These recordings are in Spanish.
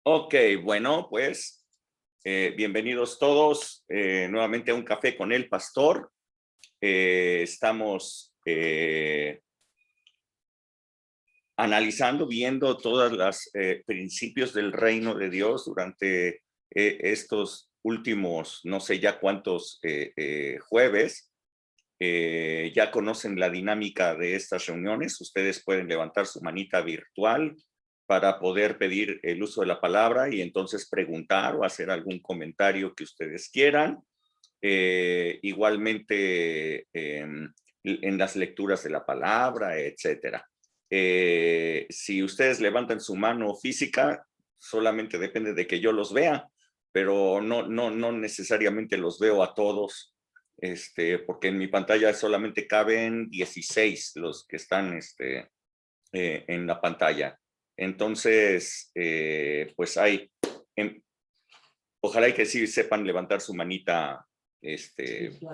Ok, bueno, pues bienvenidos todos nuevamente a Un Café con el Pastor. Estamos analizando, viendo todos los principios del reino de Dios durante estos últimos, no sé ya cuántos jueves. Ya conocen la dinámica de estas reuniones. Ustedes pueden levantar su manita virtual para poder pedir el uso de la palabra y entonces preguntar o hacer algún comentario que ustedes quieran. Igualmente en las lecturas de la palabra, etcétera. Si ustedes levantan su mano física, solamente depende de que yo los vea, pero no necesariamente los veo a todos, porque en mi pantalla solamente caben 16 los que están en la pantalla. Entonces, pues hay, ojalá y que sí sepan levantar su manita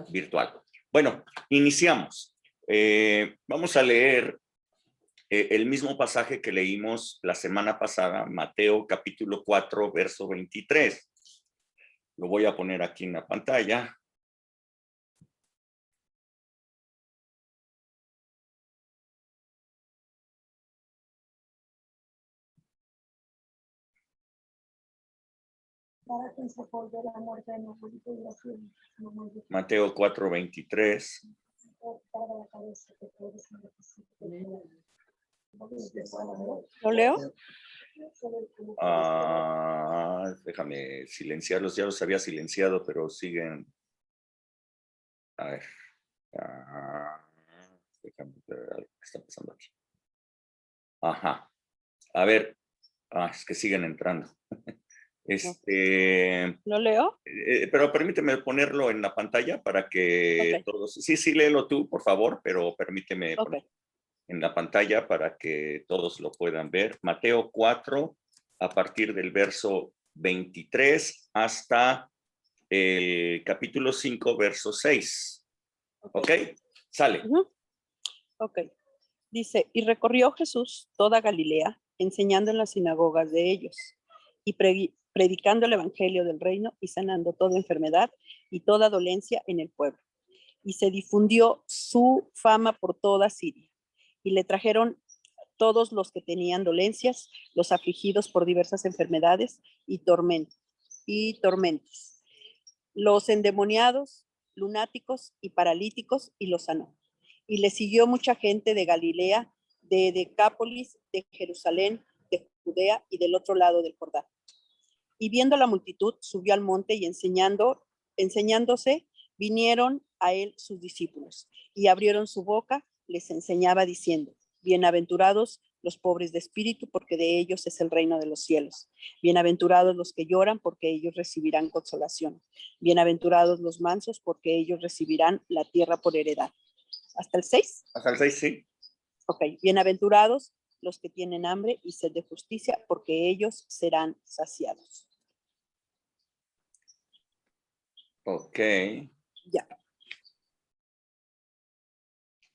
virtual. Bueno, iniciamos. Vamos a leer el mismo pasaje que leímos la semana pasada, Mateo capítulo 4, verso 23. Lo voy a poner aquí en la pantalla. Mateo 4, 23. ¿Lo leo? Déjame silenciarlos, ya los había silenciado, pero siguen. A ver. Déjame ver qué está pasando aquí. Ajá. A ver. Es que siguen entrando. ¿Lo leo? Pero permíteme ponerlo en la pantalla para que todos. Sí, léelo tú, por favor, pero permíteme poner en la pantalla para que todos lo puedan ver. Mateo 4, a partir del verso 23 hasta el capítulo 5, verso 6. ¿Ok? Sale. Ok. Dice, y recorrió Jesús toda Galilea, enseñando en las sinagogas de ellos, y predicando el evangelio del reino y sanando toda enfermedad y toda dolencia en el pueblo. Y se difundió su fama por toda Siria. Y le trajeron todos los que tenían dolencias, los afligidos por diversas enfermedades y tormentos, los endemoniados, lunáticos y paralíticos, y los sanó. Y le siguió mucha gente de Galilea, de Decápolis, de Jerusalén, de Judea y del otro lado del Jordán. Y viendo la multitud, subió al monte y enseñándose, vinieron a él sus discípulos, y abrieron su boca, les enseñaba diciendo, bienaventurados los pobres de espíritu, porque de ellos es el reino de los cielos. Bienaventurados los que lloran, porque ellos recibirán consolación. Bienaventurados los mansos, porque ellos recibirán la tierra por heredad. ¿Hasta el 6? Hasta el 6, sí. Ok, bienaventurados los que tienen hambre y sed de justicia, porque ellos serán saciados. Ok. Ya.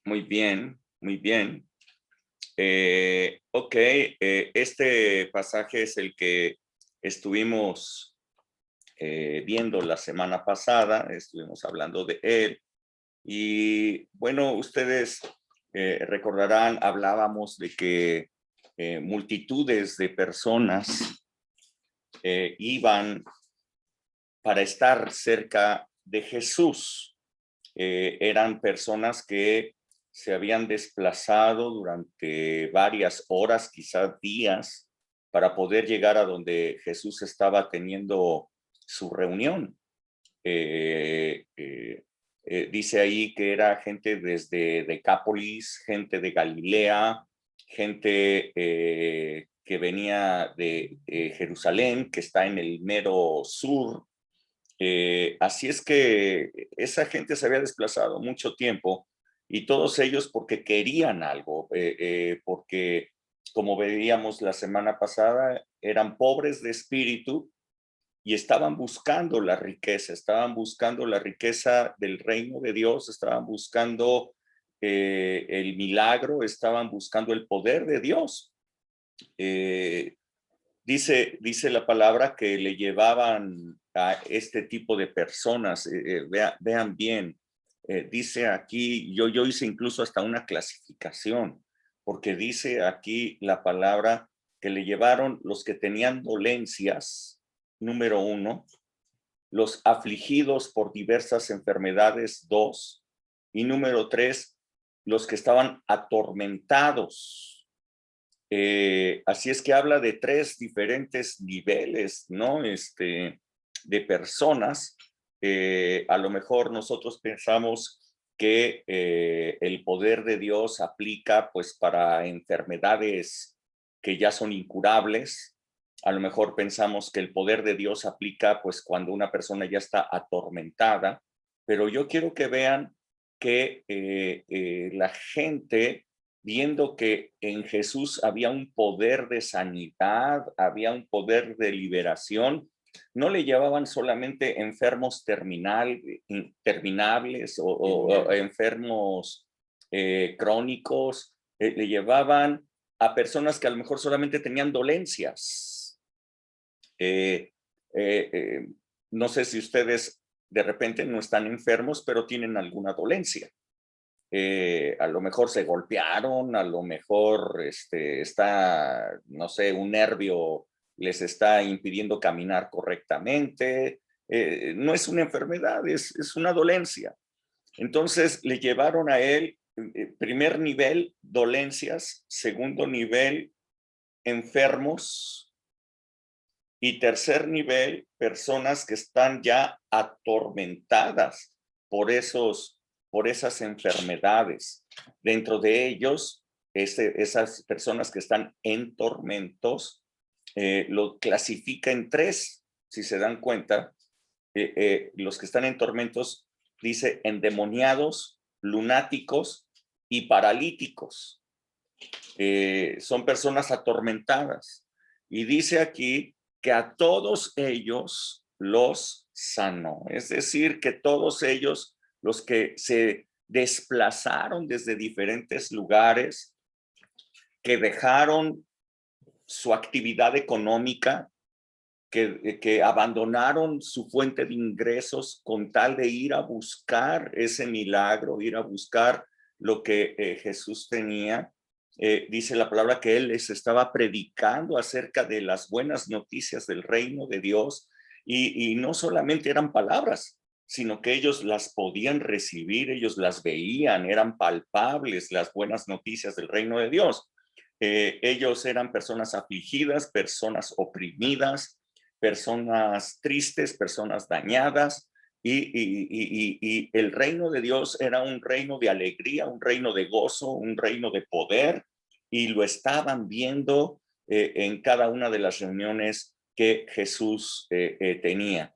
Muy bien, muy bien. Ok, este pasaje es el que estuvimos viendo la semana pasada, estuvimos hablando de él. Y bueno, ustedes recordarán, hablábamos de que multitudes de personas iban para estar cerca de Jesús. Eran personas que se habían desplazado durante varias horas, quizás días, para poder llegar a donde Jesús estaba teniendo su reunión. Dice ahí que era gente desde Decápolis, gente de Galilea, gente que venía de Jerusalén, que está en el mero sur. Así es que esa gente se había desplazado mucho tiempo y todos ellos porque querían algo, porque como veíamos la semana pasada, eran pobres de espíritu y estaban buscando la riqueza del reino de Dios, estaban buscando el milagro, estaban buscando el poder de Dios. dice la palabra que le llevaban a este tipo de personas. Vean bien, dice aquí, yo hice incluso hasta una clasificación, porque dice aquí la palabra que le llevaron los que tenían dolencias, número 1, los afligidos por diversas enfermedades, 2, y número 3, los que estaban atormentados. Así es que habla de 3 diferentes niveles, ¿no? De personas. A lo mejor nosotros pensamos que el poder de Dios aplica pues para enfermedades que ya son incurables. A lo mejor pensamos que el poder de Dios aplica pues cuando una persona ya está atormentada, pero yo quiero que vean que la gente, viendo que en Jesús había un poder de sanidad, había un poder de liberación, no le llevaban solamente enfermos terminables o enfermos crónicos, le llevaban a personas que a lo mejor solamente tenían dolencias. No sé si ustedes de repente no están enfermos, pero tienen alguna dolencia. A lo mejor se golpearon, a lo mejor está, no sé, un nervio les está impidiendo caminar correctamente. No es una enfermedad, es una dolencia. Entonces le llevaron a él, primer nivel, dolencias, segundo nivel, enfermos, y tercer nivel, personas que están ya atormentadas por esas enfermedades. Dentro de ellos, esas personas que están en tormentos, lo clasifica en 3, si se dan cuenta. Los que están en tormentos, dice endemoniados, lunáticos y paralíticos. Son personas atormentadas. Y dice aquí que a todos ellos los sanó. Es decir, que todos ellos, los que se desplazaron desde diferentes lugares, que dejaron su actividad económica, que abandonaron su fuente de ingresos con tal de ir a buscar ese milagro, ir a buscar lo que Jesús tenía. Dice la palabra que él les estaba predicando acerca de las buenas noticias del reino de Dios, y no solamente eran palabras, sino que ellos las podían recibir, ellos las veían, eran palpables las buenas noticias del reino de Dios. Ellos eran personas afligidas, personas oprimidas, personas tristes, personas dañadas, y el reino de Dios era un reino de alegría, un reino de gozo, un reino de poder, y lo estaban viendo en cada una de las reuniones que Jesús tenía.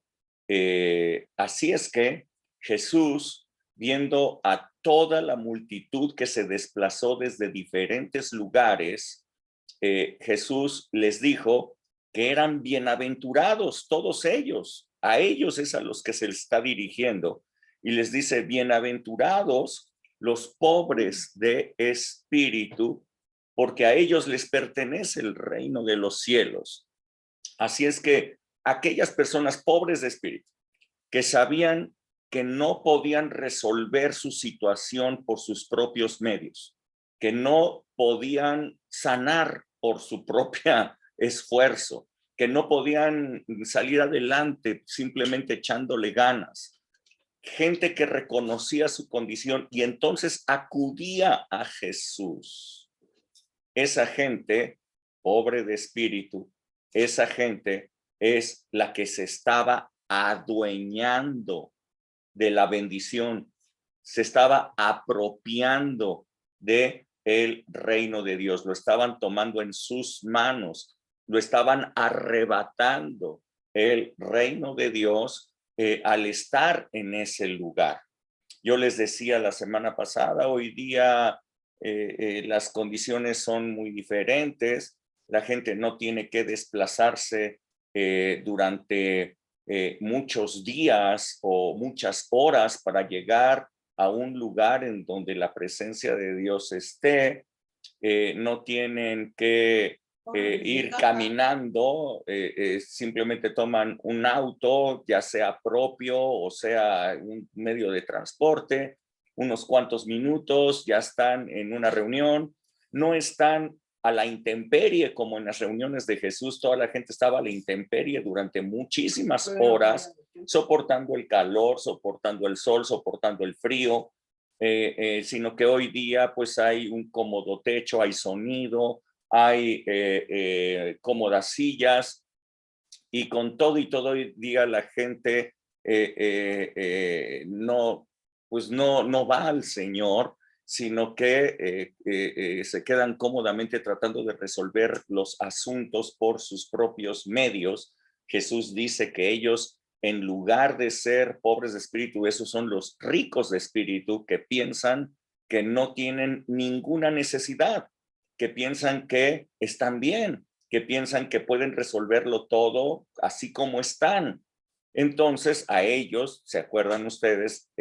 Así es que Jesús, viendo a toda la multitud que se desplazó desde diferentes lugares, Jesús les dijo que eran bienaventurados todos ellos. A ellos es a los que se les está dirigiendo. Y les dice, bienaventurados los pobres de espíritu, porque a ellos les pertenece el reino de los cielos. Así es que aquellas personas pobres de espíritu, que sabían que no podían resolver su situación por sus propios medios, que no podían sanar por su propio esfuerzo, que no podían salir adelante simplemente echándole ganas. Gente que reconocía su condición y entonces acudía a Jesús. Esa gente, pobre de espíritu, esa gente es la que se estaba adueñando de la bendición, se estaba apropiando de el reino de Dios, lo estaban tomando en sus manos, lo estaban arrebatando el reino de Dios al estar en ese lugar. Yo les decía la semana pasada, hoy día las condiciones son muy diferentes, la gente no tiene que desplazarse durante muchos días o muchas horas para llegar a un lugar en donde la presencia de Dios esté. No tienen que ir caminando, simplemente toman un auto, ya sea propio o sea un medio de transporte, unos cuantos minutos, ya están en una reunión, no están a la intemperie como en las reuniones de Jesús. Toda la gente estaba a la intemperie durante muchísimas horas, soportando el calor, soportando el sol, soportando el frío, sino que hoy día pues hay un cómodo techo, hay sonido, hay cómodas sillas, y con todo y todo hoy día la gente no, pues no va al Señor, sino que se quedan cómodamente tratando de resolver los asuntos por sus propios medios. Jesús dice que ellos, en lugar de ser pobres de espíritu, esos son los ricos de espíritu, que piensan que no tienen ninguna necesidad, que piensan que están bien, que piensan que pueden resolverlo todo así como están. Entonces a ellos, ¿se acuerdan ustedes?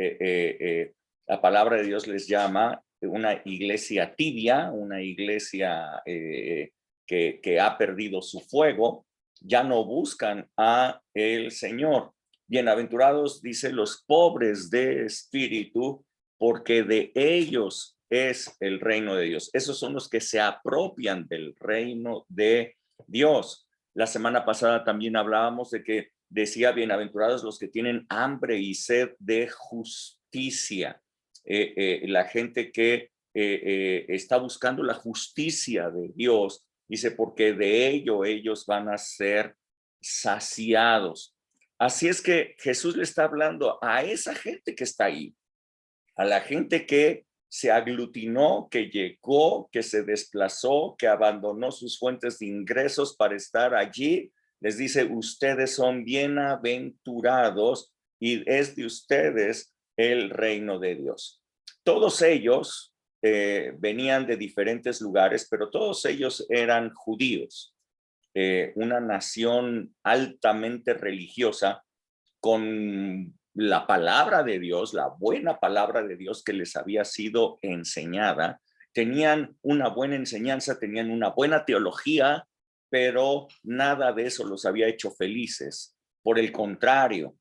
La palabra de Dios les llama una iglesia tibia, una iglesia que ha perdido su fuego, ya no buscan a el Señor. Bienaventurados, dice, los pobres de espíritu, porque de ellos es el reino de Dios. Esos son los que se apropian del reino de Dios. La semana pasada también hablábamos de que decía, bienaventurados los que tienen hambre y sed de justicia. La gente que está buscando la justicia de Dios, dice, porque de ello ellos van a ser saciados. Así es que Jesús le está hablando a esa gente que está ahí, a la gente que se aglutinó, que llegó, que se desplazó, que abandonó sus fuentes de ingresos para estar allí. Les dice, ustedes son bienaventurados y es de ustedes el reino de Dios. Todos ellos venían de diferentes lugares, pero todos ellos eran judíos, una nación altamente religiosa, con la palabra de Dios, la buena palabra de Dios que les había sido enseñada. Tenían una buena enseñanza, tenían una buena teología, pero nada de eso los había hecho felices. Por el contrario,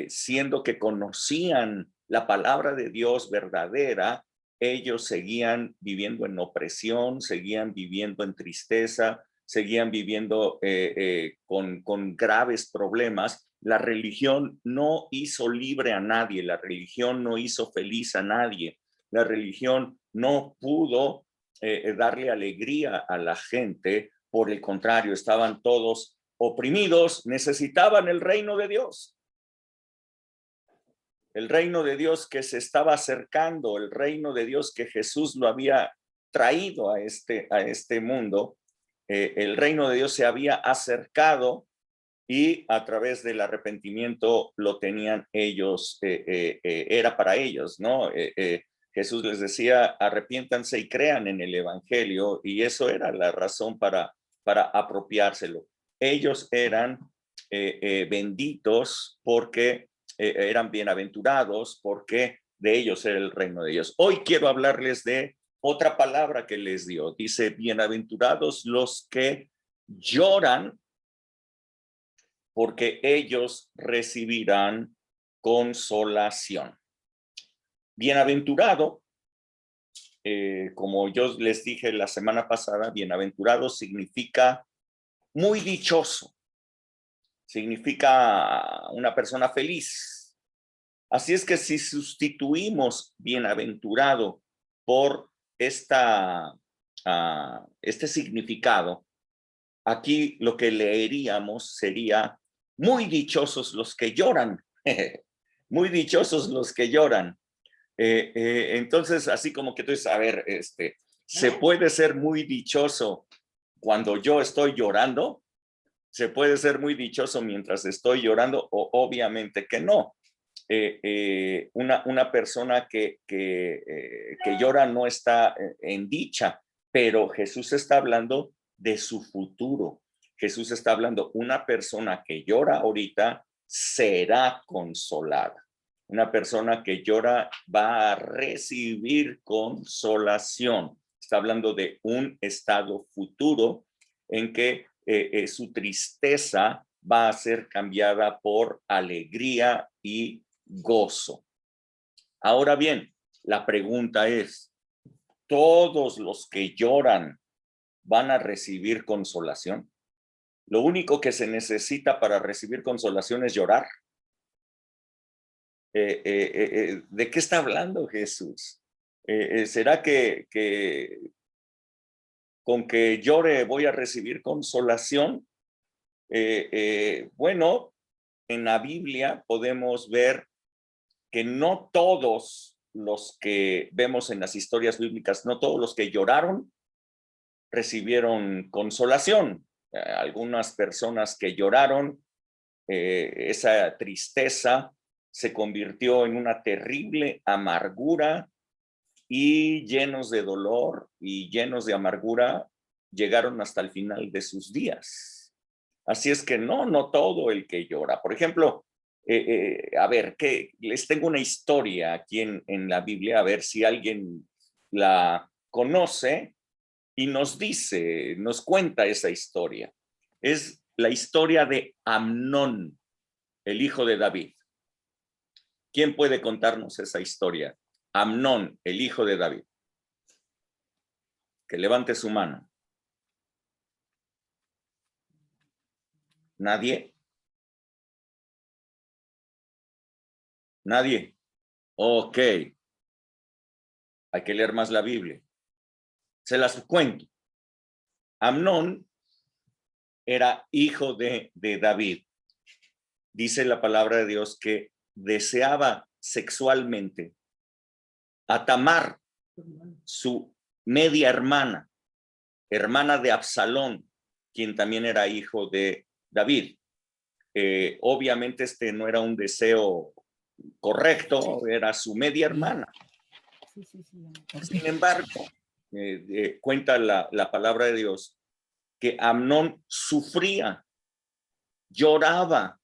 siendo que conocían la palabra de Dios verdadera, ellos seguían viviendo en opresión, seguían viviendo en tristeza, seguían viviendo con graves problemas. La religión no hizo libre a nadie, la religión no hizo feliz a nadie, la religión no pudo darle alegría a la gente. Por el contrario, estaban todos oprimidos, necesitaban el reino de Dios. El reino de Dios que se estaba acercando, el reino de Dios que Jesús lo había traído a este mundo. El reino de Dios se había acercado y a través del arrepentimiento lo tenían ellos, era para ellos, ¿no? Jesús les decía, arrepiéntanse y crean en el evangelio, y eso era la razón para apropiárselo. Ellos eran benditos porque eran bienaventurados, porque de ellos era el reino de Dios. Hoy quiero hablarles de otra palabra que les dio. Dice, bienaventurados los que lloran, porque ellos recibirán consolación. Bienaventurado, como yo les dije la semana pasada, bienaventurado significa muy dichoso, significa una persona feliz. Así es que si sustituimos bienaventurado por este significado, aquí lo que leeríamos sería, muy dichosos los que lloran, muy dichosos los que lloran. Entonces, así como que tú dices, a ver, ¿se puede ser muy dichoso cuando yo estoy llorando? ¿Se puede ser muy dichoso mientras estoy llorando? O obviamente que no. Una persona que llora no está en dicha, pero Jesús está hablando de su futuro. Jesús está hablando, una persona que llora ahorita será consolada. Una persona que llora va a recibir consolación. está hablando de un estado futuro en que su tristeza va a ser cambiada por alegría y gozo. Ahora bien, la pregunta es, ¿todos los que lloran van a recibir consolación? Lo único que se necesita para recibir consolación es llorar. ¿De qué está hablando Jesús? ¿Será que con que llore voy a recibir consolación? Bueno, en la Biblia podemos ver que no todos los que vemos en las historias bíblicas, no todos los que lloraron recibieron consolación. Algunas personas que lloraron, esa tristeza se convirtió en una terrible amargura y llenos de dolor y llenos de amargura llegaron hasta el final de sus días. Así es que no todo el que llora. Por ejemplo, a ver, les tengo una historia aquí en la Biblia, a ver si alguien la conoce y nos dice, nos cuenta esa historia. Es la historia de Amnón, el hijo de David. ¿Quién puede contarnos esa historia? Amnón, el hijo de David. Que levante su mano. ¿Nadie? ¿Nadie? Ok. Hay que leer más la Biblia. Se las cuento. Amnón era hijo de David. Dice la palabra de Dios que deseaba sexualmente a Tamar, su media hermana, hermana de Absalón, quien también era hijo de David. Obviamente este no era un deseo correcto, era su media hermana. Sin embargo, cuenta la palabra de Dios que Amnón sufría, lloraba,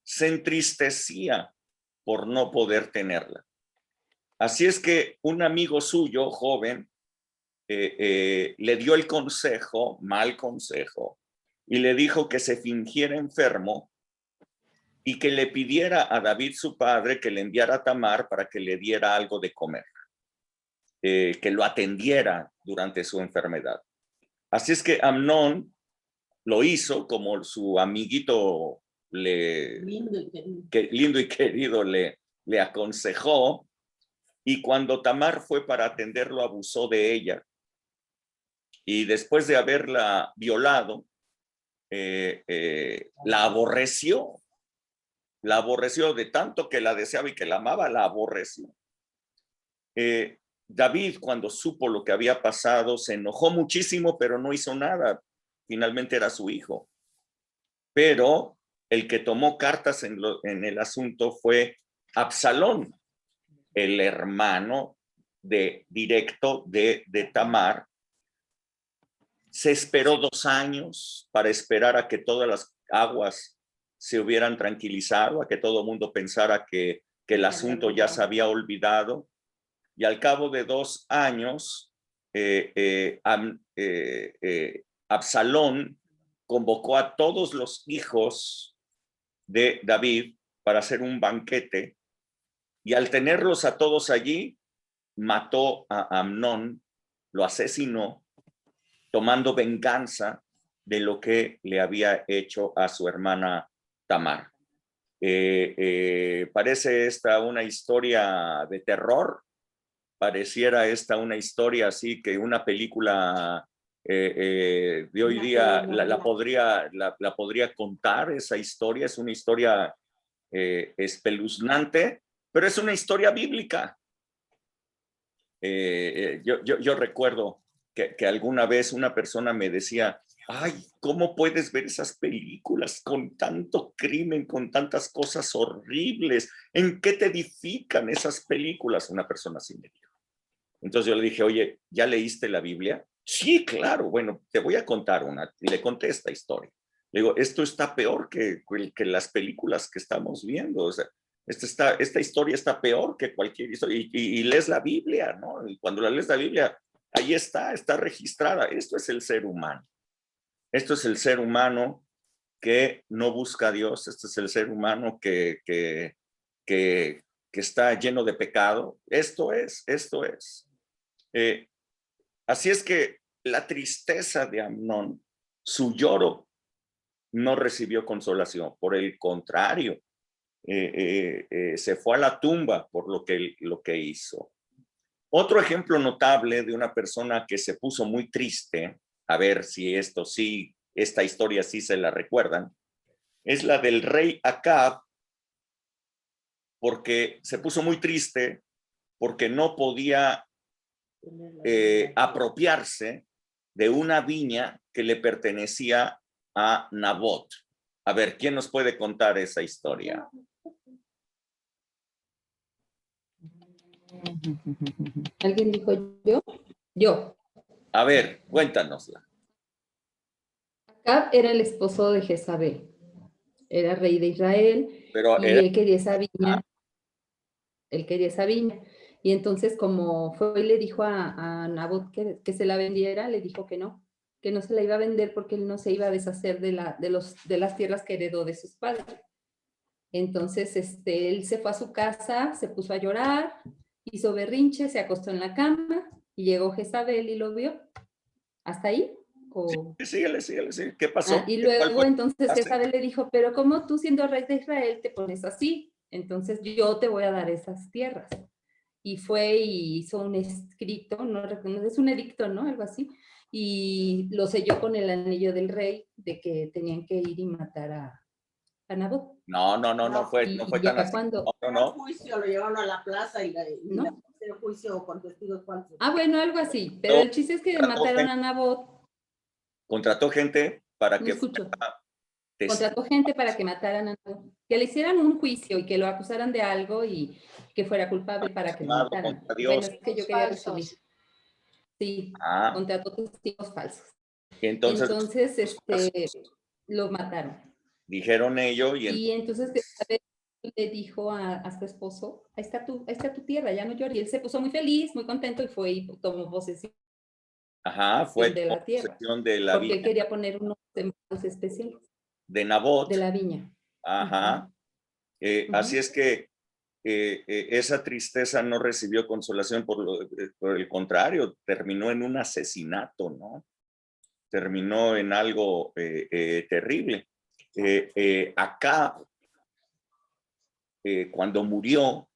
se entristecía por no poder tenerla. Así es que un amigo suyo, joven, le dio el consejo, mal consejo, y le dijo que se fingiera enfermo y que le pidiera a David, su padre, que le enviara a Tamar para que le diera algo de comer, que lo atendiera durante su enfermedad. Así es que Amnón lo hizo como su amiguito lindo y querido le aconsejó, y cuando Tamar fue para atenderlo abusó de ella, y después de haberla violado, la aborreció de tanto que la deseaba y que la amaba, la aborreció. David, cuando supo lo que había pasado, se enojó muchísimo, pero no hizo nada. Finalmente era su hijo. Pero el que tomó cartas en el asunto fue Absalón, el hermano directo de Tamar. Se esperó 2 años para esperar a que todas las aguas se hubieran tranquilizado, a que todo el mundo pensara que el asunto ya se había olvidado. Y al cabo de 2 años, Absalón convocó a todos los hijos de David para hacer un banquete, y al tenerlos a todos allí, mató a Amnón, lo asesinó, tomando venganza de lo que le había hecho a su hermana Tamar. Parece esta una historia de terror, pareciera esta una historia así que una película de hoy día la podría contar. Esa historia es una historia espeluznante, pero es una historia bíblica. Yo recuerdo que alguna vez una persona me decía, ay, ¿cómo puedes ver esas películas con tanto crimen, con tantas cosas horribles? ¿En qué te edifican esas películas? Una persona así me dijo. Entonces yo le dije, oye, ¿ya leíste la Biblia? Sí, claro, bueno, te voy a contar una. Y le conté esta historia. Le digo, esto está peor que las películas que estamos viendo. O sea, esta historia está peor que cualquier historia. Y lees la Biblia, ¿no? Y cuando lees la Biblia, Ahí está registrada. Esto es el ser humano. Esto es el ser humano que no busca a Dios. Este es el ser humano que está lleno de pecado. Esto es. Así es que la tristeza de Amnón, su lloro, no recibió consolación. Por el contrario, se fue a la tumba por lo que hizo. Otro ejemplo notable de una persona que se puso muy triste, a ver si esta historia sí se la recuerdan, es la del rey Acab, porque se puso muy triste porque no podía apropiarse de una viña que le pertenecía a Nabot. A ver, ¿quién nos puede contar esa historia? ¿Alguien dijo yo? Yo. A ver, cuéntanosla. Acab era el esposo de Jezabel. Era rey de Israel. Pero y él quería esa viña. Él quería esa viña. Y entonces, como fue y le dijo a Nabot que se la vendiera, le dijo que no se la iba a vender porque él no se iba a deshacer de las tierras que heredó de sus padres. Entonces, él se fue a su casa, se puso a llorar, hizo berrinche, se acostó en la cama y llegó Jezabel y lo vio. ¿Hasta ahí? Síguele. ¿Qué pasó? Y luego entonces Jezabel le dijo, pero ¿cómo tú siendo rey de Israel te pones así? Entonces yo te voy a dar esas tierras. Y fue y hizo un escrito, no recuerdo, es un edicto, ¿no? Algo así. Y lo selló con el anillo del rey de que tenían que ir y matar a Nabot. No fue tan así. Cuando, no. Juicio, lo llevaron a la plaza y ¿no? el juicio con testigos falsos. Bueno, algo así. Pero el chiste es que mataron a Nabot. Contrató gente para que contrató gente para que mataran a Nabot. Que le hicieran un juicio y que lo acusaran de algo y que fuera culpable para que lo mataran. Bueno, es que yo quería resumir. Sí, contrató testigos falsos. Entonces lo mataron. Dijeron ello y entonces le dijo a su esposo, ahí está tu tierra, ya no llores. Y él se puso muy feliz, muy contento y fue y tomó posesión fue de la tierra. De la porque viña. Él quería poner unos sembrados especiales. De Nabot. De la viña. Así es que esa tristeza no recibió consolación, por el contrario, terminó en un asesinato, ¿no? Terminó en algo terrible. Acá, cuando murió,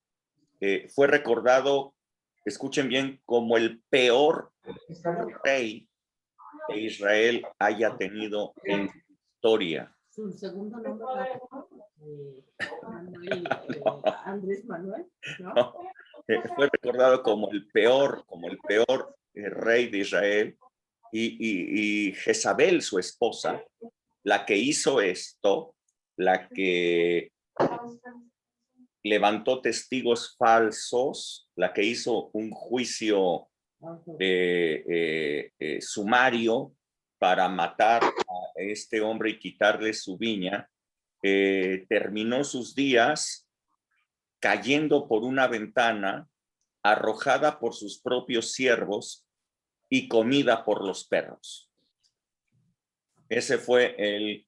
fue recordado, escuchen bien, como el peor rey que Israel haya tenido en historia. Su segundo nombre Andrés Manuel, ¿no? Fue recordado como el peor rey de Israel, y Jezabel, su esposa, la que hizo esto, la que levantó testigos falsos, la que hizo un juicio sumario para matar a este hombre y quitarle su viña, terminó sus días cayendo por una ventana, arrojada por sus propios siervos y comida por los perros. Ese fue el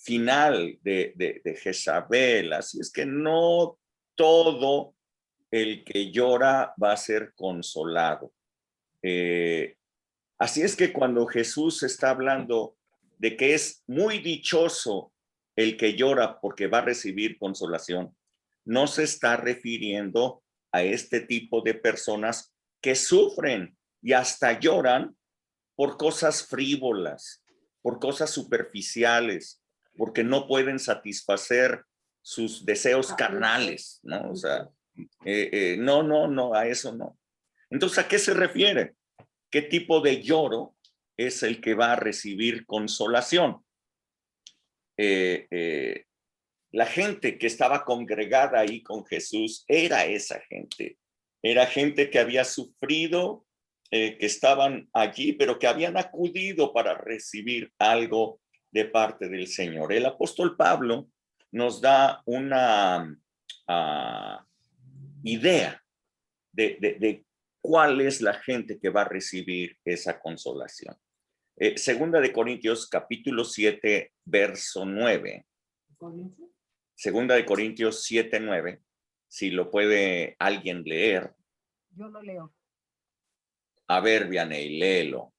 final de Jezabel. Así es que no todo el que llora va a ser consolado. Así es que cuando Jesús está hablando de que es muy dichoso el que llora porque va a recibir consolación, no se está refiriendo a este tipo de personas que sufren y hasta lloran por cosas frívolas, por cosas superficiales, porque no pueden satisfacer sus deseos carnales, ¿no? O sea, no, a eso no. Entonces, ¿a qué se refiere? ¿Qué tipo de lloro es el que va a recibir consolación? La gente que estaba congregada ahí con Jesús era esa gente. Era gente que había sufrido, que estaban allí, pero que habían acudido para recibir algo de parte del Señor. El apóstol Pablo nos da una idea de ¿cuál es la gente que va a recibir esa consolación? Segunda de Corintios, capítulo 7, verso 9. Segunda de Corintios 7, 9. Si lo puede alguien leer. Yo lo leo. A ver, Vianey, léelo.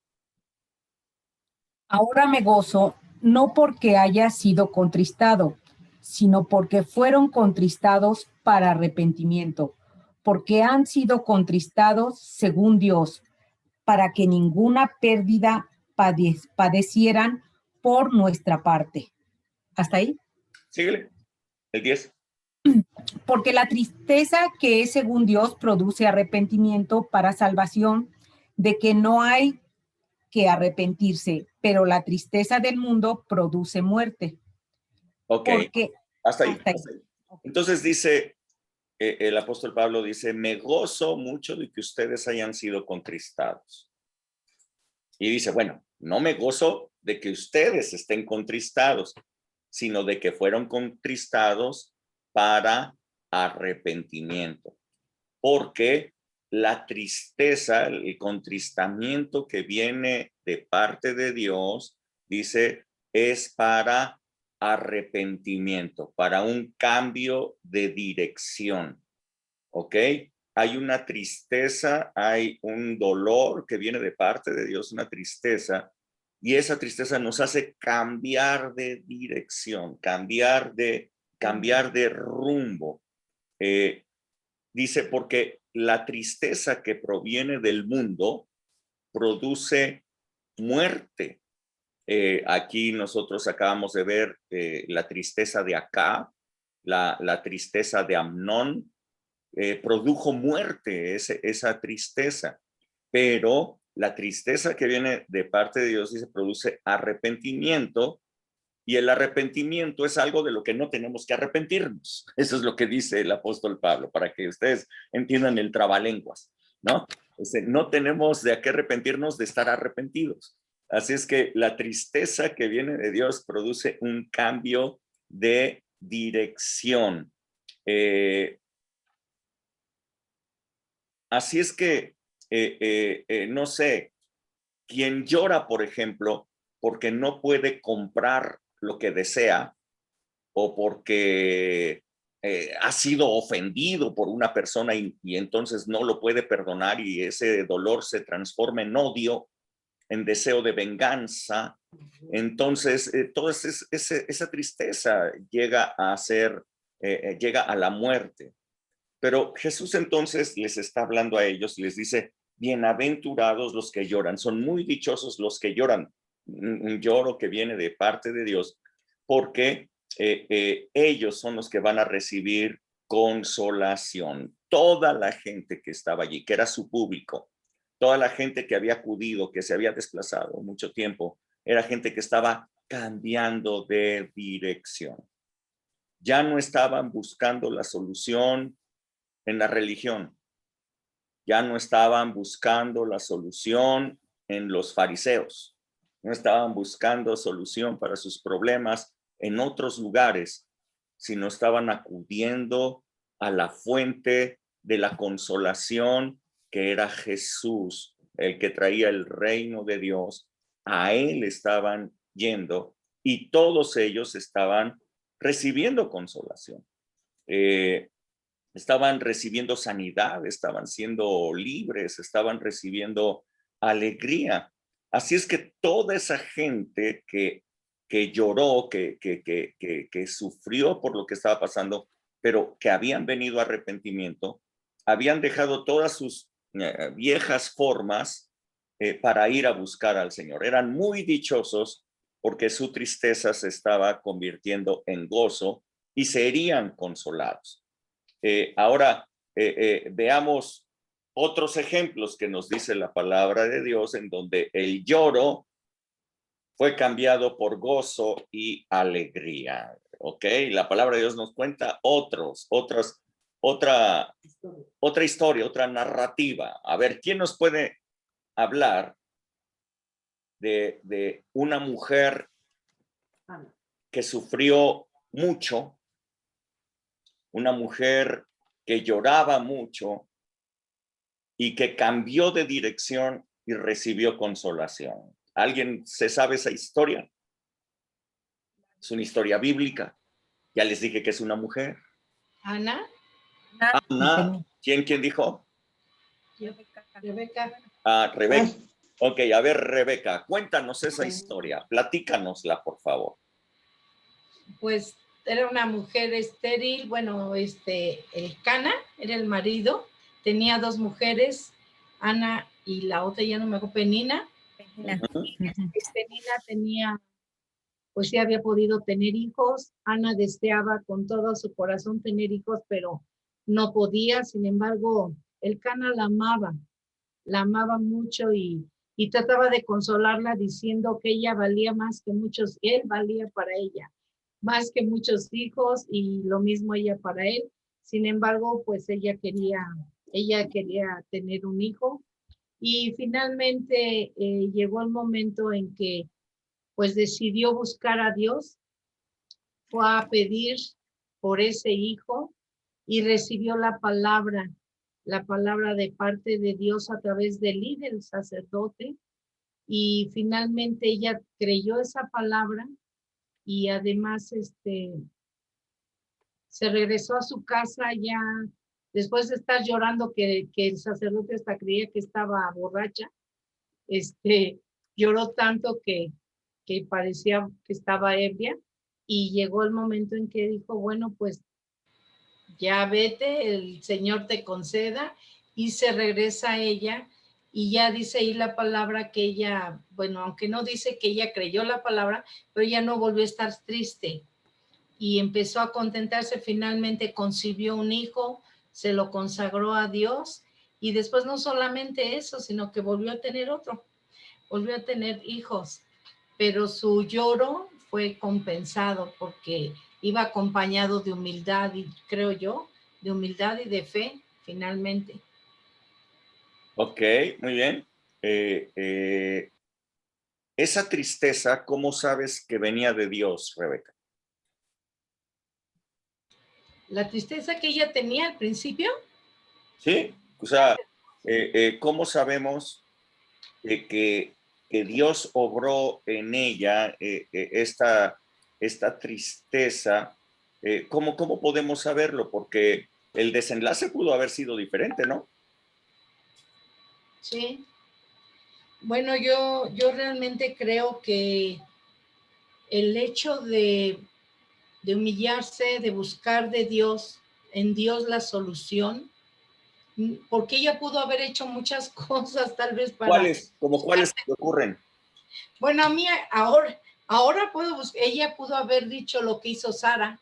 Ahora me gozo, no porque haya sido contristado, sino porque fueron contristados para arrepentimiento, porque han sido contristados según Dios, para que ninguna pérdida padecieran por nuestra parte. ¿Hasta ahí? Síguele. El 10. Porque la tristeza que es según Dios produce arrepentimiento para salvación, de que no hay que arrepentirse, pero la tristeza del mundo produce muerte. Ok, Porque hasta ahí. hasta ahí. Hasta ahí. Entonces dice, el apóstol Pablo dice, me gozo mucho de que ustedes hayan sido contristados. Y dice, bueno, no me gozo de que ustedes estén contristados, sino de que fueron contristados para arrepentimiento. Porque la tristeza, el contristamiento que viene de parte de Dios, dice, es para arrepentimiento, para un cambio de dirección. ¿Ok? Hay una tristeza, hay un dolor que viene de parte de Dios, una tristeza, y esa tristeza nos hace cambiar de dirección, cambiar de rumbo. Dice, porque la tristeza que proviene del mundo produce muerte. Aquí nosotros acabamos de ver la tristeza de Acab, la tristeza de Amnón, produjo muerte esa tristeza, pero la tristeza que viene de parte de Dios dice produce arrepentimiento, y el arrepentimiento es algo de lo que no tenemos que arrepentirnos. Eso es lo que dice el apóstol Pablo, para que ustedes entiendan el trabalenguas, ¿no? No tenemos de qué arrepentirnos de estar arrepentidos. Así es que la tristeza que viene de Dios produce un cambio de dirección. Así es que, no sé, quien llora, por ejemplo, porque no puede comprar lo que desea o porque ha sido ofendido por una persona y entonces no lo puede perdonar y ese dolor se transforma en odio, en deseo de venganza. Entonces, toda esa tristeza llega a ser, llega a la muerte. Pero Jesús entonces les está hablando a ellos y les dice, bienaventurados los que lloran, son muy dichosos los que lloran, un lloro que viene de parte de Dios, porque ellos son los que van a recibir consolación. Toda la gente que estaba allí, que era su público, toda la gente que había acudido, que se había desplazado mucho tiempo, era gente que estaba cambiando de dirección. Ya no estaban buscando la solución en la religión, ya no estaban buscando la solución en los fariseos, no estaban buscando solución para sus problemas en otros lugares, sino estaban acudiendo a la fuente de la consolación que era Jesús, el que traía el reino de Dios. A él estaban yendo y todos ellos estaban recibiendo consolación. Estaban recibiendo sanidad, estaban siendo libres, estaban recibiendo alegría. Así es que toda esa gente que lloró, que sufrió por lo que estaba pasando, pero que habían venido a arrepentimiento, habían dejado todas sus viejas formas para ir a buscar al Señor. Eran muy dichosos porque su tristeza se estaba convirtiendo en gozo y serían consolados. Ahora veamos otros ejemplos que nos dice la palabra de Dios en donde el lloro fue cambiado por gozo y alegría. ¿Ok? La palabra de Dios nos cuenta otra historia, otra narrativa. A ver, ¿quién nos puede hablar de una mujer que sufrió mucho, una mujer que lloraba mucho y que cambió de dirección y recibió consolación. ¿Alguien se sabe esa historia? Es una historia bíblica. Ya les dije que es una mujer. Ana, Ana, ¿quién dijo? Rebeca. Ah, Rebeca. Ok, a ver, Rebeca, cuéntanos esa historia. Platícanosla, por favor. Pues era una mujer estéril, bueno, Cana era el marido, tenía 2 mujeres, Ana y la otra ya no me acuerdo, Penina. Penina tenía, pues sí había podido tener hijos, Ana deseaba con todo su corazón tener hijos, pero no podía, sin embargo, el Cana la amaba mucho y trataba de consolarla diciendo que ella valía más que muchos, él valía para ella más que muchos hijos y lo mismo ella para él. Sin embargo, pues ella quería tener un hijo y finalmente llegó el momento en que pues decidió buscar a Dios, fue a pedir por ese hijo y recibió la palabra de parte de Dios a través del líder, el sacerdote, y finalmente ella creyó esa palabra y además se regresó a su casa ya después de estar llorando que el sacerdote hasta creía que estaba borracha, lloró tanto que parecía que estaba ebria y llegó el momento en que dijo, bueno, pues ya vete, el Señor te conceda y se regresa a ella y ya dice ahí la palabra que ella, bueno, aunque no dice que ella creyó la palabra, pero ella no volvió a estar triste y empezó a contentarse, finalmente concibió un hijo, se lo consagró a Dios y después no solamente eso, sino que volvió a tener otro, volvió a tener hijos, pero su lloro fue compensado porque iba acompañado de humildad y creo yo, de humildad y de fe, finalmente. Ok, muy bien. Esa tristeza, ¿cómo sabes que venía de Dios, Rebeca? La tristeza que ella tenía al principio. Sí, o sea, ¿cómo sabemos que Dios obró en ella esta tristeza? ¿Cómo podemos saberlo? Porque el desenlace pudo haber sido diferente, ¿no? Sí. Bueno, yo realmente creo que el hecho de humillarse, de buscar de Dios, en Dios la solución, porque ella pudo haber hecho muchas cosas tal vez para... ¿Cuáles te ocurren? Bueno, a mí ahora puedo buscar, ella pudo haber dicho lo que hizo Sara,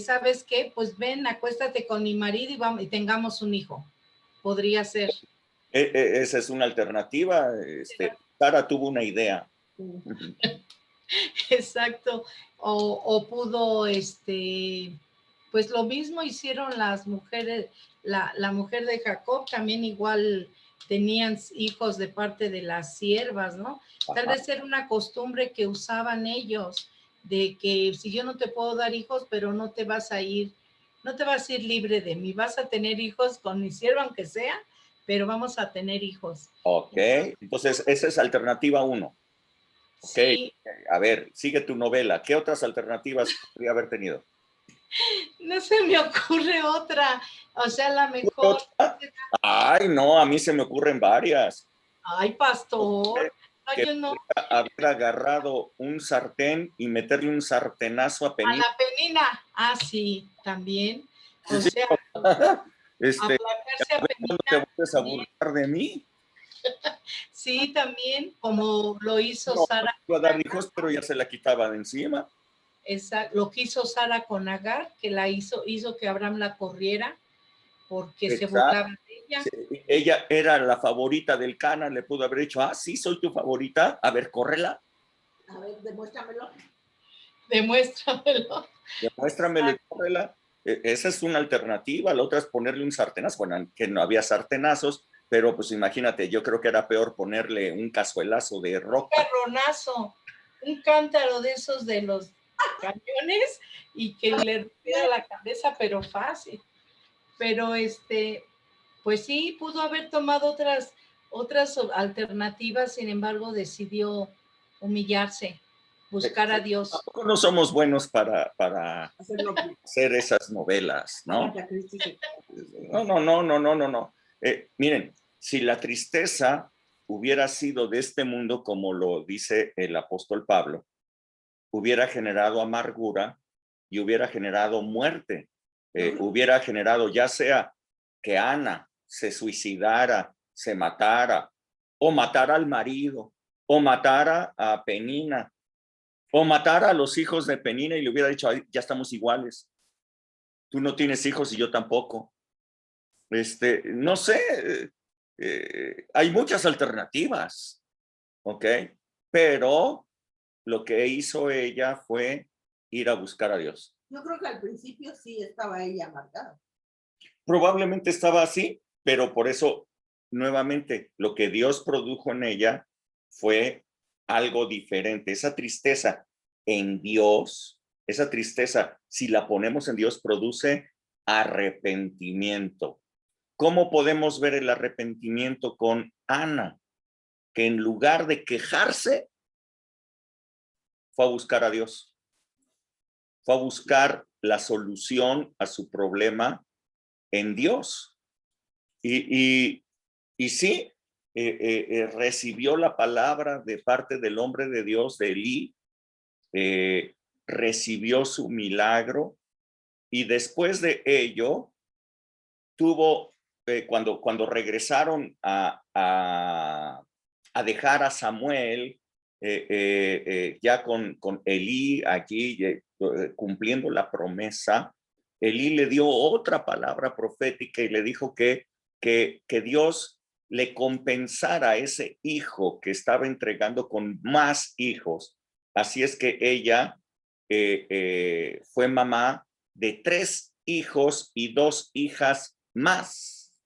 ¿sabes qué? Pues ven, acuéstate con mi marido y vamos y tengamos un hijo. Podría ser. Esa es una alternativa. Sara tuvo una idea. Exacto. O pudo, pues lo mismo hicieron las mujeres, la mujer de Jacob también igual tenían hijos de parte de las siervas, ¿no? Tal vez era una costumbre que usaban ellos, de que si yo no te puedo dar hijos, pero no te vas a ir libre de mí, vas a tener hijos con mi sierva, aunque sea, pero vamos a tener hijos. Ok, entonces esa es alternativa 1. Okay. Sí. A ver, sigue tu novela. ¿Qué otras alternativas podría haber tenido? No se me ocurre otra. O sea, la mejor. Ay, no, a mí se me ocurren varias. Ay, pastor. No, que yo no. haber agarrado un sartén y meterle un sartenazo a Penina. A la Penina. Ah, sí, también. O Sí, sea, aplacarse a Penina. ¿No te vuelves a burlar de mí? Sí, también, como lo hizo Sara. No iba a dar hijos, pero ya se la quitaba de encima. Lo que hizo Sara con Agar, que la hizo que Abraham la corriera porque se burlaba de ella. Sí, ella era la favorita del Cana, le pudo haber dicho, sí, soy tu favorita, a ver, córrela. A ver, demuéstramelo. Demuéstramelo y córrela. Esa es una alternativa, la otra es ponerle un sartenazo, bueno, que no había sartenazos, pero pues imagínate, yo creo que era peor ponerle un cazuelazo de roca. Un carronazo, un cántaro de esos de los cañones y que le rompiera la cabeza, pero fácil. Pero Pues sí, pudo haber tomado otras alternativas, sin embargo, decidió humillarse, buscar a Dios. Tampoco no somos buenos para Hacerlo que hacer esas novelas, ¿no? Agatha Christie se- No. Miren, si la tristeza hubiera sido de este mundo, como lo dice el apóstol Pablo, hubiera generado amargura y hubiera generado muerte. Hubiera generado ya sea que Ana se suicidara, se matara, o matara al marido, o matara a Penina, o matara a los hijos de Penina y le hubiera dicho, "Ay, ya estamos iguales. Tú no tienes hijos y yo tampoco." No sé, hay muchas alternativas, ¿ok? Pero lo que hizo ella fue ir a buscar a Dios. Yo creo que al principio sí estaba ella amargada. Probablemente estaba así, pero por eso, nuevamente, lo que Dios produjo en ella fue algo diferente. Esa tristeza en Dios, esa tristeza, si la ponemos en Dios, produce arrepentimiento. ¿Cómo podemos ver el arrepentimiento con Ana? Que en lugar de quejarse, fue a buscar a Dios. Fue a buscar la solución a su problema en Dios. Y sí, recibió la palabra de parte del hombre de Dios, de Elí, recibió su milagro y después de ello tuvo, cuando regresaron a dejar a Samuel, ya con Elí aquí cumpliendo la promesa, Elí le dio otra palabra profética y le dijo que Dios le compensara a ese hijo que estaba entregando con más hijos. Así es que ella fue mamá de 3 hijos y 2 hijas más.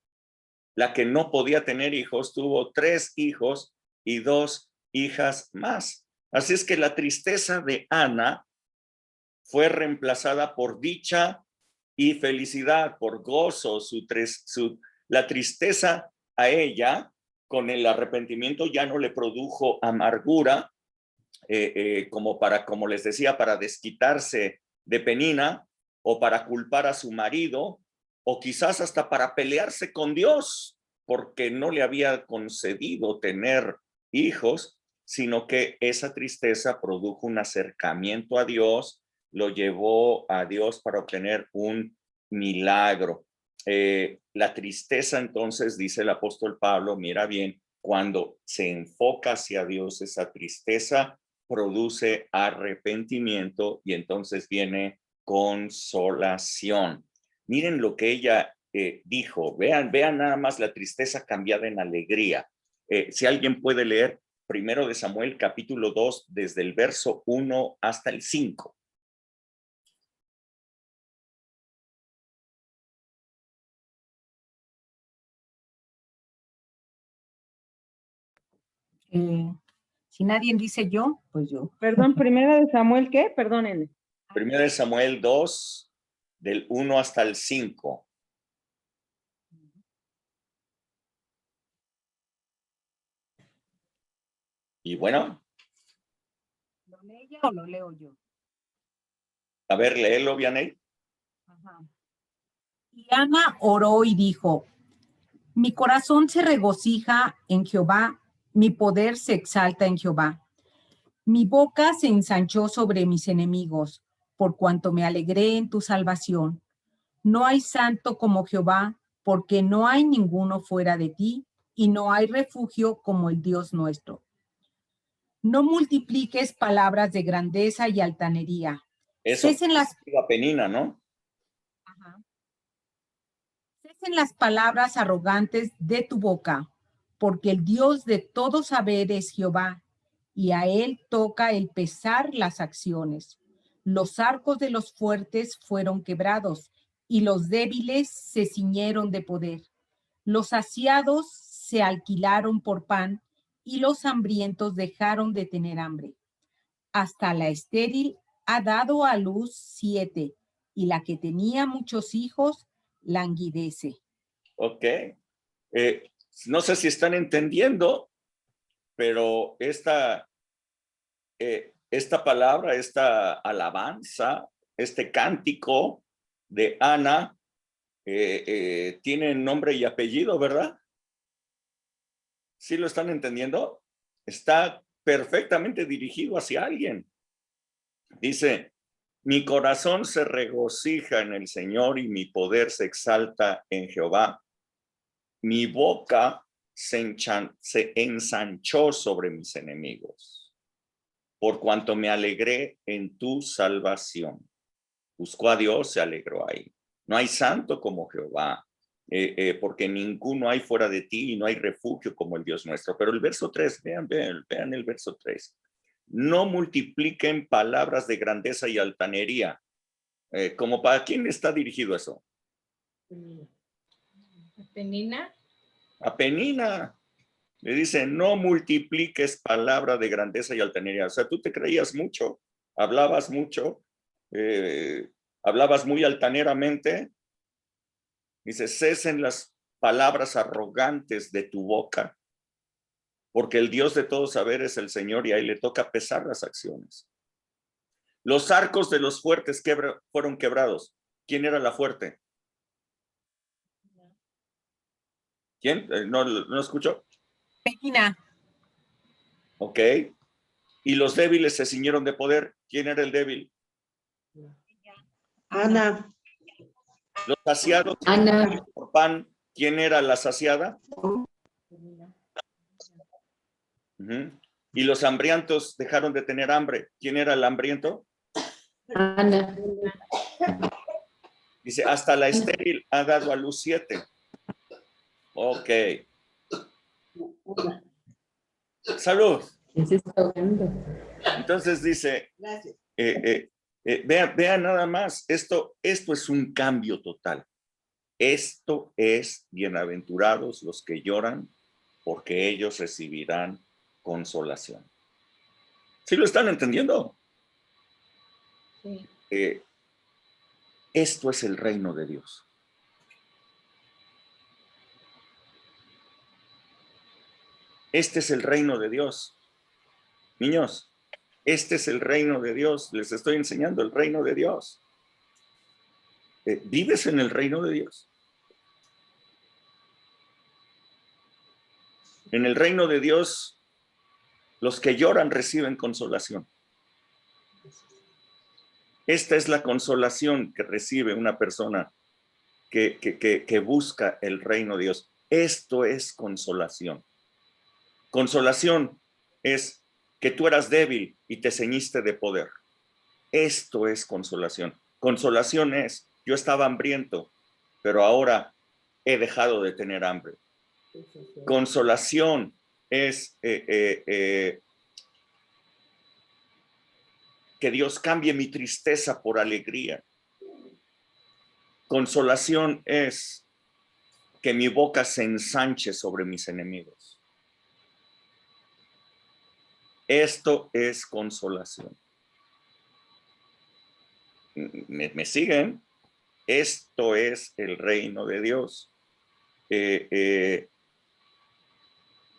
La que no podía tener hijos tuvo 3 hijos y 2 hijas más. Así es que la tristeza de Ana fue reemplazada por dicha y felicidad, por gozo. La tristeza a ella con el arrepentimiento ya no le produjo amargura, como les decía, para desquitarse de Penina o para culpar a su marido o quizás hasta para pelearse con Dios porque no le había concedido tener hijos, sino que esa tristeza produjo un acercamiento a Dios, lo llevó a Dios para obtener un milagro. La tristeza, entonces, dice el apóstol Pablo, mira bien, cuando se enfoca hacia Dios, esa tristeza produce arrepentimiento y entonces viene consolación. Miren lo que ella dijo, vean nada más la tristeza cambiada en alegría. Si alguien puede leer 1 de Samuel capítulo 2 desde el verso 1 hasta el 5. Si nadie dice yo, pues yo. Perdón, primera de Samuel, ¿qué? Perdónenme. 1 de Samuel 2, del 1 hasta el 5. Y bueno. ¿Lo lee ella o lo leo yo? A ver, léelo, Vianey. Ajá. Y Ana oró y dijo, mi corazón se regocija en Jehová, mi poder se exalta en Jehová. Mi boca se ensanchó sobre mis enemigos, por cuanto me alegré en tu salvación. No hay santo como Jehová, porque no hay ninguno fuera de ti, y no hay refugio como el Dios nuestro. No multipliques palabras de grandeza y altanería. Eso Cesen las... Penina, ¿no? Ajá. Cesen las palabras arrogantes de tu boca, porque el Dios de todo saber es Jehová, y a él toca el pesar las acciones. Los arcos de los fuertes fueron quebrados, y los débiles se ciñeron de poder. Los saciados se alquilaron por pan, y los hambrientos dejaron de tener hambre. Hasta la estéril ha dado a luz 7, y la que tenía muchos hijos languidece. Ok, No sé si están entendiendo, pero esta palabra, esta alabanza, este cántico de Ana, tiene nombre y apellido, ¿verdad? ¿Sí lo están entendiendo? Está perfectamente dirigido hacia alguien. Dice, mi corazón se regocija en el Señor y mi poder se exalta en Jehová. Mi boca se ensanchó sobre mis enemigos, por cuanto me alegré en tu salvación. Buscó a Dios, se alegró ahí. No hay santo como Jehová, porque ninguno hay fuera de ti y no hay refugio como el Dios nuestro. Pero el verso 3, vean el verso 3. No multipliquen palabras de grandeza y altanería. ¿Como para quién está dirigido eso? Penina. A Penina. Le dice, no multipliques palabra de grandeza y altanería. O sea, tú te creías mucho, hablabas mucho, hablabas muy altaneramente. Dice, cesen las palabras arrogantes de tu boca, porque el Dios de todo saber es el Señor y a él le toca pesar las acciones. Los arcos de los fuertes fueron quebrados. ¿Quién era la fuerte? ¿Quién? ¿No escuchó? Penina. Ok. Y los débiles se ciñeron de poder. ¿Quién era el débil? Ana. Los saciados Ana. por pan. ¿Quién era la saciada? Y los hambrientos dejaron de tener hambre. ¿Quién era el hambriento? Ana. Dice, hasta la estéril ha dado a luz 7. Ok. Salud. Se está ahogando. Entonces dice, Gracias. vean nada más, esto es un cambio total. Esto es bienaventurados los que lloran, porque ellos recibirán consolación. ¿Sí lo están entendiendo? Sí. Esto es el reino de Dios. Este es el reino de Dios. Niños, este es el reino de Dios. Les estoy enseñando el reino de Dios. ¿Vives en el reino de Dios? En el reino de Dios, los que lloran reciben consolación. Esta es la consolación que recibe una persona que busca el reino de Dios. Esto es consolación. Consolación es que tú eras débil y te ceñiste de poder. Esto es consolación. Consolación es, yo estaba hambriento, pero ahora he dejado de tener hambre. Consolación es que Dios cambie mi tristeza por alegría. Consolación es que mi boca se ensanche sobre mis enemigos. Esto es consolación. ¿Me siguen? Esto es el reino de Dios.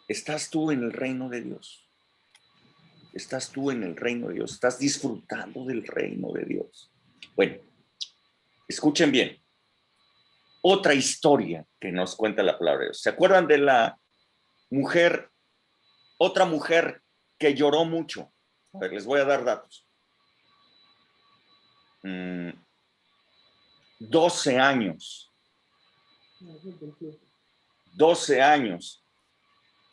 ¿Estás tú en el reino de Dios? ¿Estás tú en el reino de Dios? ¿Estás disfrutando del reino de Dios? Bueno, escuchen bien. Otra historia que nos cuenta la palabra de Dios. ¿Se acuerdan de la mujer, otra mujer que lloró mucho? A ver, les voy a dar datos. 12 años. 12 años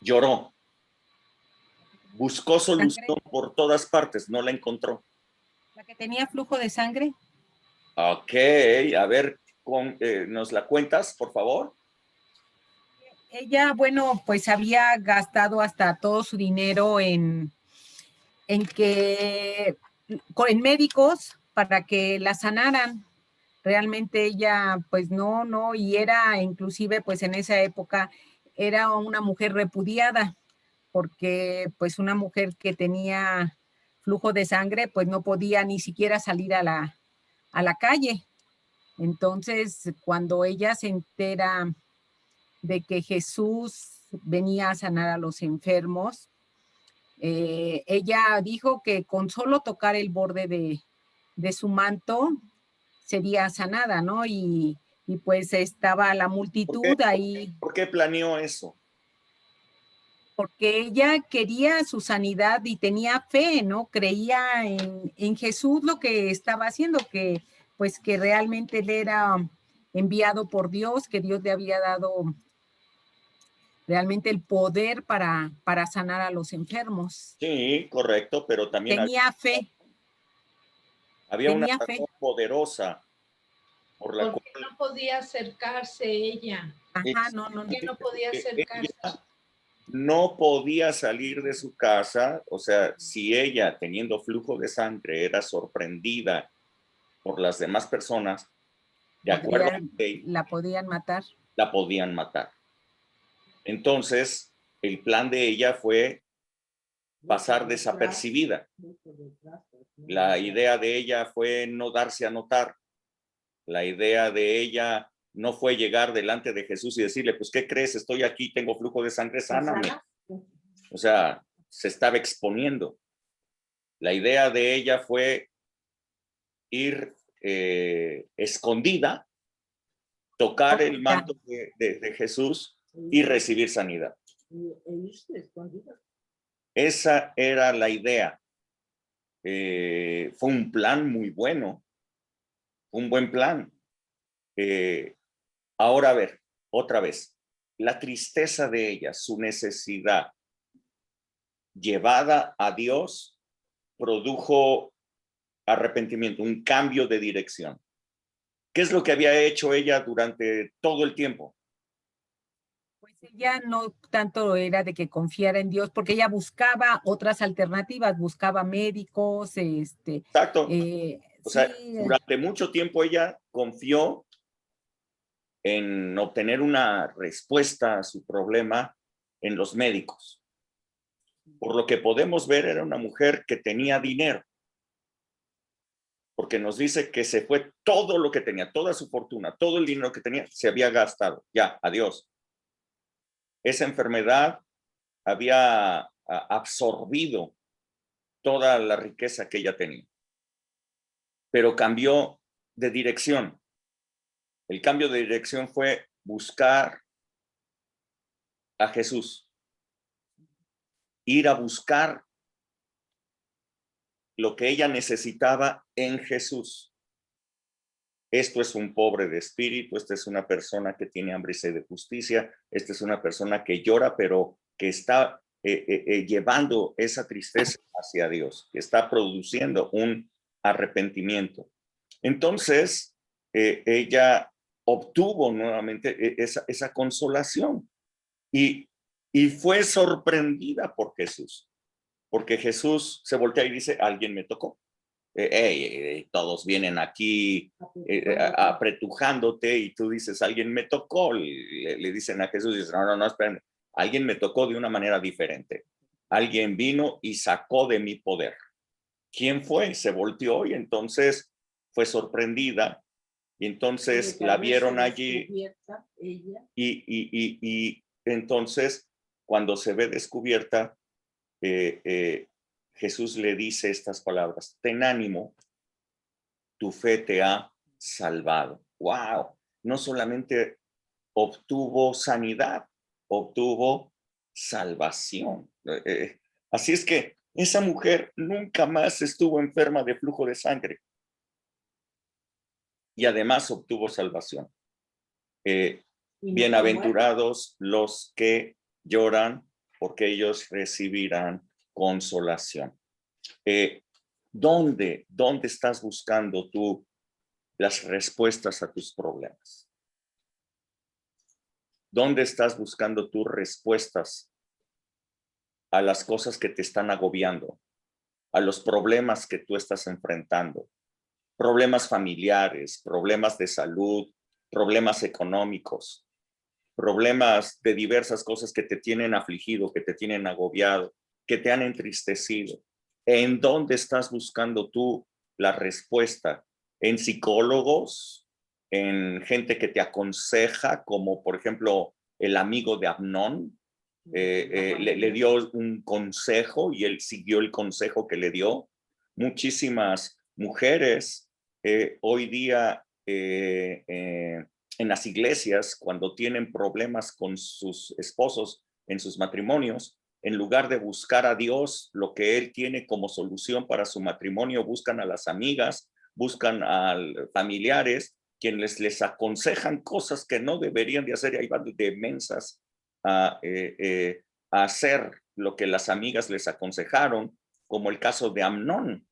lloró. Buscó solución por todas partes, no la encontró. ¿La que tenía flujo de sangre? Ok, a ver, ¿nos la cuentas, por favor? Ella, bueno, pues había gastado hasta todo su dinero en médicos para que la sanaran. Realmente ella, pues no, y era inclusive, pues en esa época, era una mujer repudiada, porque pues una mujer que tenía flujo de sangre, pues no podía ni siquiera salir a la calle. Entonces, cuando ella se entera de que Jesús venía a sanar a los enfermos. Ella dijo que con solo tocar el borde de su manto sería sanada, ¿no? Y pues estaba la multitud ahí. ¿Por qué planeó eso? Porque ella quería su sanidad y tenía fe, ¿no? Creía en Jesús lo que estaba haciendo, que pues que realmente él era enviado por Dios, que Dios le había dado realmente el poder para sanar a los enfermos. Sí, correcto, pero también Tenía fe, había una tenía fe. razón poderosa por la ¿Por qué no podía acercarse ella? Ajá, no. ¿Por qué no podía acercarse? ella no podía salir de su casa. O sea, si ella, teniendo flujo de sangre, era sorprendida por las demás personas, de acuerdo a la ley, La podían matar. la podían matar. Entonces, el plan de ella fue pasar desapercibida. La idea de ella fue no darse a notar. La idea de ella no fue llegar delante de Jesús y decirle, pues, ¿qué crees? Estoy aquí, tengo flujo de sangre, sáname. O sea, se estaba exponiendo. La idea de ella fue ir escondida, tocar el manto de Jesús y recibir sanidad. Esa era la idea. Fue un plan muy bueno, un buen plan. Ahora, a ver, otra vez, la tristeza de ella, su necesidad llevada a Dios, produjo arrepentimiento, un cambio de dirección. ¿Qué es lo que había hecho ella durante todo el tiempo? Pues ella no tanto era de que confiara en Dios, porque ella buscaba otras alternativas, buscaba médicos, Exacto. O sea, durante mucho tiempo ella confió en obtener una respuesta a su problema en los médicos. Por lo que podemos ver, era una mujer que tenía dinero, porque nos dice que se fue todo lo que tenía, toda su fortuna, todo el dinero que tenía, se había gastado. Ya, adiós. Esa enfermedad había absorbido toda la riqueza que ella tenía, pero cambió de dirección. El cambio de dirección fue buscar a Jesús, ir a buscar lo que ella necesitaba en Jesús. Esto es un pobre de espíritu, esta es una persona que tiene hambre y sed de justicia, esta es una persona que llora, pero que está llevando esa tristeza hacia Dios, que está produciendo un arrepentimiento. Entonces, ella obtuvo nuevamente esa consolación y fue sorprendida por Jesús, porque Jesús se voltea y dice, alguien me tocó. Todos vienen aquí apretujándote y tú dices, alguien me tocó, le dicen a Jesús, y dicen, no, esperen, alguien me tocó de una manera diferente. Alguien vino y sacó de mi poder. ¿Quién fue? Se volteó y entonces fue sorprendida y entonces la vieron allí y entonces cuando se ve descubierta, Jesús le dice estas palabras, ten ánimo, tu fe te ha salvado. ¡Wow! No solamente obtuvo sanidad, obtuvo salvación. Así es que esa mujer nunca más estuvo enferma de flujo de sangre y además obtuvo salvación. Bienaventurados los que lloran, porque ellos recibirán consolación. ¿Dónde estás buscando tú las respuestas a tus problemas? ¿Dónde estás buscando tus respuestas a las cosas que te están agobiando, a los problemas que tú estás enfrentando? Problemas familiares, problemas de salud, problemas económicos, problemas de diversas cosas que te tienen afligido, que te tienen agobiado, que te han entristecido. ¿En dónde estás buscando tú la respuesta? ¿En psicólogos? ¿En gente que te aconseja, como por ejemplo el amigo de Amnón, le dio un consejo y él siguió el consejo que le dio. Muchísimas mujeres hoy día en las iglesias, cuando tienen problemas con sus esposos en sus matrimonios, en lugar de buscar a Dios, lo que Él tiene como solución para su matrimonio, buscan a las amigas, buscan a familiares, quienes les aconsejan cosas que no deberían de hacer, y ahí van de mensas a hacer lo que las amigas les aconsejaron, como el caso de Amnón.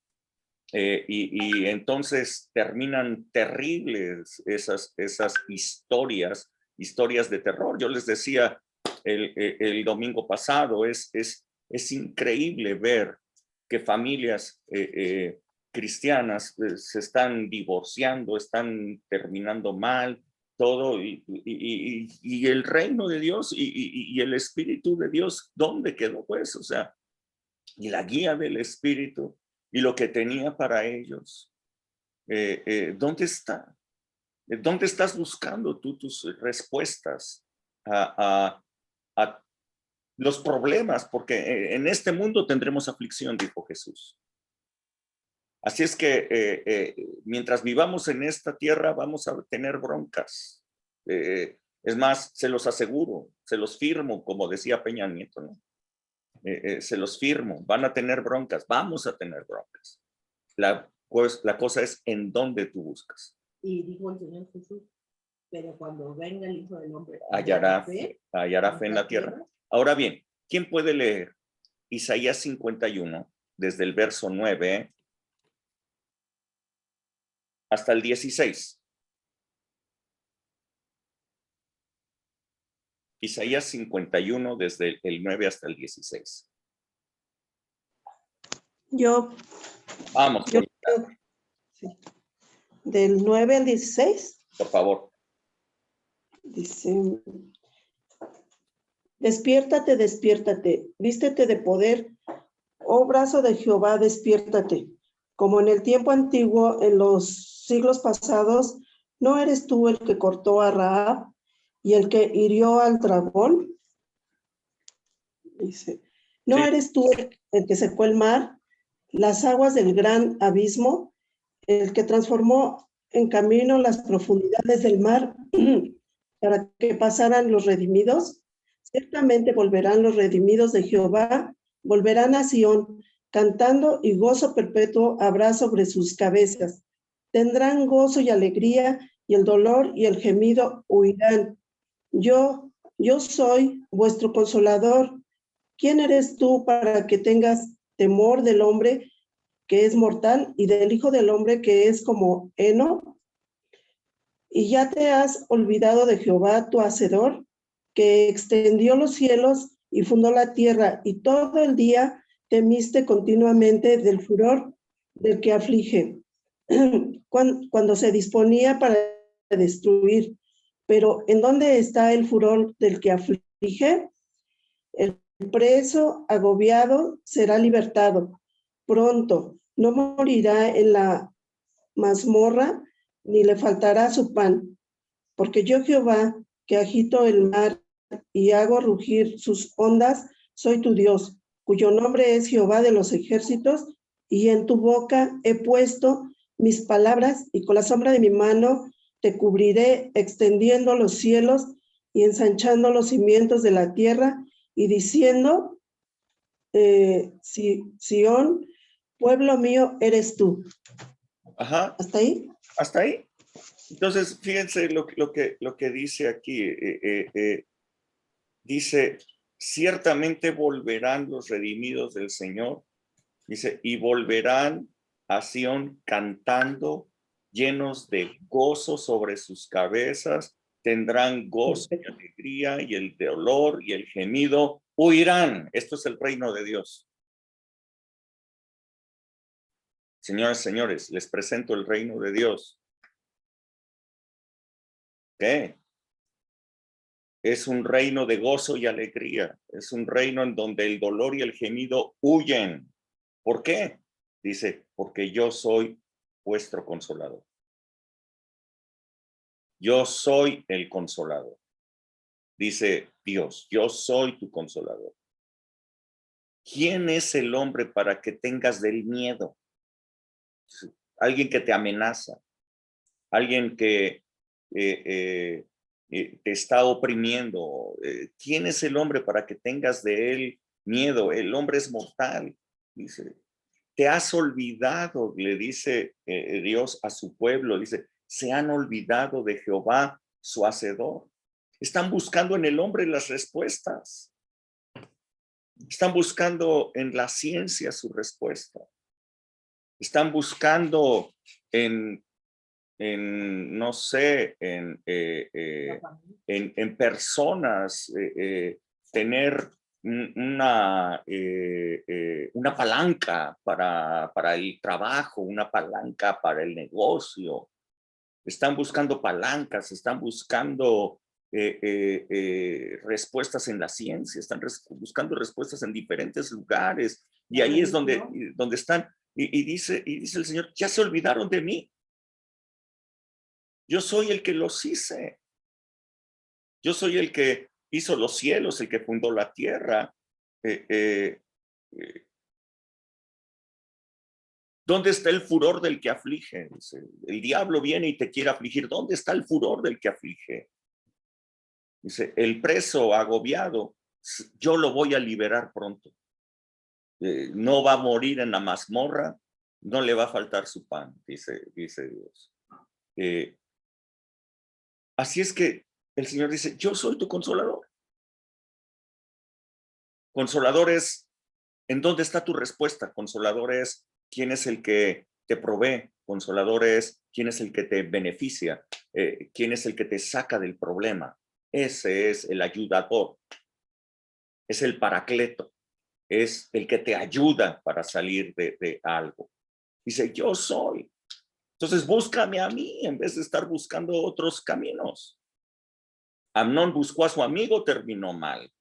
Y entonces terminan terribles esas historias de terror. Yo les decía el domingo pasado, es increíble ver que familias cristianas se están divorciando, están terminando mal, todo, y el reino de Dios y el Espíritu de Dios, ¿dónde quedó pues? O sea, y la guía del Espíritu y lo que tenía para ellos, ¿dónde está? ¿Dónde estás buscando tú tus respuestas a los problemas? Porque en este mundo tendremos aflicción, dijo Jesús. Así es que mientras vivamos en esta tierra vamos a tener broncas. Es más, se los aseguro, se los firmo, como decía Peña Nieto, ¿no? Se los firmo, van a tener broncas, vamos a tener broncas. La cosa es en dónde tú buscas. Y dijo el Señor Jesús, pero cuando venga el Hijo del Hombre, hallará fe en la tierra. Ahora bien, ¿quién puede leer Isaías 51 desde el verso 9 hasta el 16? Isaías 51 desde el 9 hasta el 16. Yo, Vamos, yo sí. Del 9 al 16. por favor. Dice, despiértate, despiértate, vístete de poder, oh brazo de Jehová, despiértate. Como en el tiempo antiguo, en los siglos pasados, ¿no eres tú el que cortó a Rahab y el que hirió al dragón? Dice, ¿no Sí. eres tú el que secó el mar, las aguas del gran abismo, el que transformó en camino las profundidades del mar para que pasaran los redimidos? Ciertamente volverán los redimidos de Jehová, volverán a Sión, cantando, y gozo perpetuo habrá sobre sus cabezas. Tendrán gozo y alegría, y el dolor y el gemido huirán. Yo soy vuestro consolador. ¿Quién eres tú para que tengas temor del hombre que es mortal y del Hijo del Hombre que es como heno? ¿Y ya te has olvidado de Jehová tu Hacedor, que extendió los cielos y fundó la tierra, y todo el día temiste continuamente del furor del que aflige, cuando se disponía para destruir? Pero ¿en dónde está el furor del que aflige? El preso agobiado será libertado pronto, no morirá en la mazmorra, ni le faltará su pan. Porque yo, Jehová, que agito el mar y hago rugir sus ondas, soy tu Dios, cuyo nombre es Jehová de los ejércitos, y en tu boca he puesto mis palabras, y con la sombra de mi mano te cubriré, extendiendo los cielos y ensanchando los cimientos de la tierra, y diciendo, Sión, pueblo mío eres tú. Ajá. ¿Hasta ahí? Hasta ahí. Entonces, fíjense lo que dice aquí. Dice, ciertamente volverán los redimidos del Señor. Dice, y volverán a Sión cantando, llenos de gozo sobre sus cabezas. Tendrán gozo y alegría, y el dolor y el gemido huirán. Esto es el reino de Dios. Señoras y señores, les presento el reino de Dios. ¿Qué? Es un reino de gozo y alegría. Es un reino en donde el dolor y el gemido huyen. ¿Por qué? Dice, porque yo soy vuestro consolador. Yo soy el consolador. Dice Dios, yo soy tu consolador. ¿Quién es el hombre para que tengas del miedo? Alguien que te amenaza, alguien que te está oprimiendo. ¿Quién es el hombre para que tengas de él miedo? El hombre es mortal, dice. Te has olvidado, le dice Dios a su pueblo, dice, se han olvidado de Jehová, su hacedor. Están buscando en el hombre las respuestas. Están buscando en la ciencia su respuesta. Están buscando en no sé, en personas, tener una palanca para el trabajo, una palanca para el negocio. Están buscando palancas, están buscando respuestas en la ciencia, están buscando respuestas en diferentes lugares, y ahí es donde están, y dice el Señor, ya se olvidaron de mí. Yo soy el que los hice. Yo soy el que hizo los cielos, el que fundó la tierra. ¿Dónde está el furor del que aflige? Dice, el diablo viene y te quiere afligir. ¿Dónde está el furor del que aflige? Dice, el preso agobiado, yo lo voy a liberar pronto. No va a morir en la mazmorra, no le va a faltar su pan, dice Dios. Así es que el Señor dice, yo soy tu consolador. Consolador es, ¿en dónde está tu respuesta? Consolador es, ¿quién es el que te provee? Consolador es, ¿quién es el que te beneficia? ¿Quién es el que te saca del problema? Ese es el ayudador. Es el paracleto. Es el que te ayuda para salir de algo. Dice, yo soy. Entonces búscame a mí en vez de estar buscando otros caminos. Amnón buscó a su amigo, terminó mal.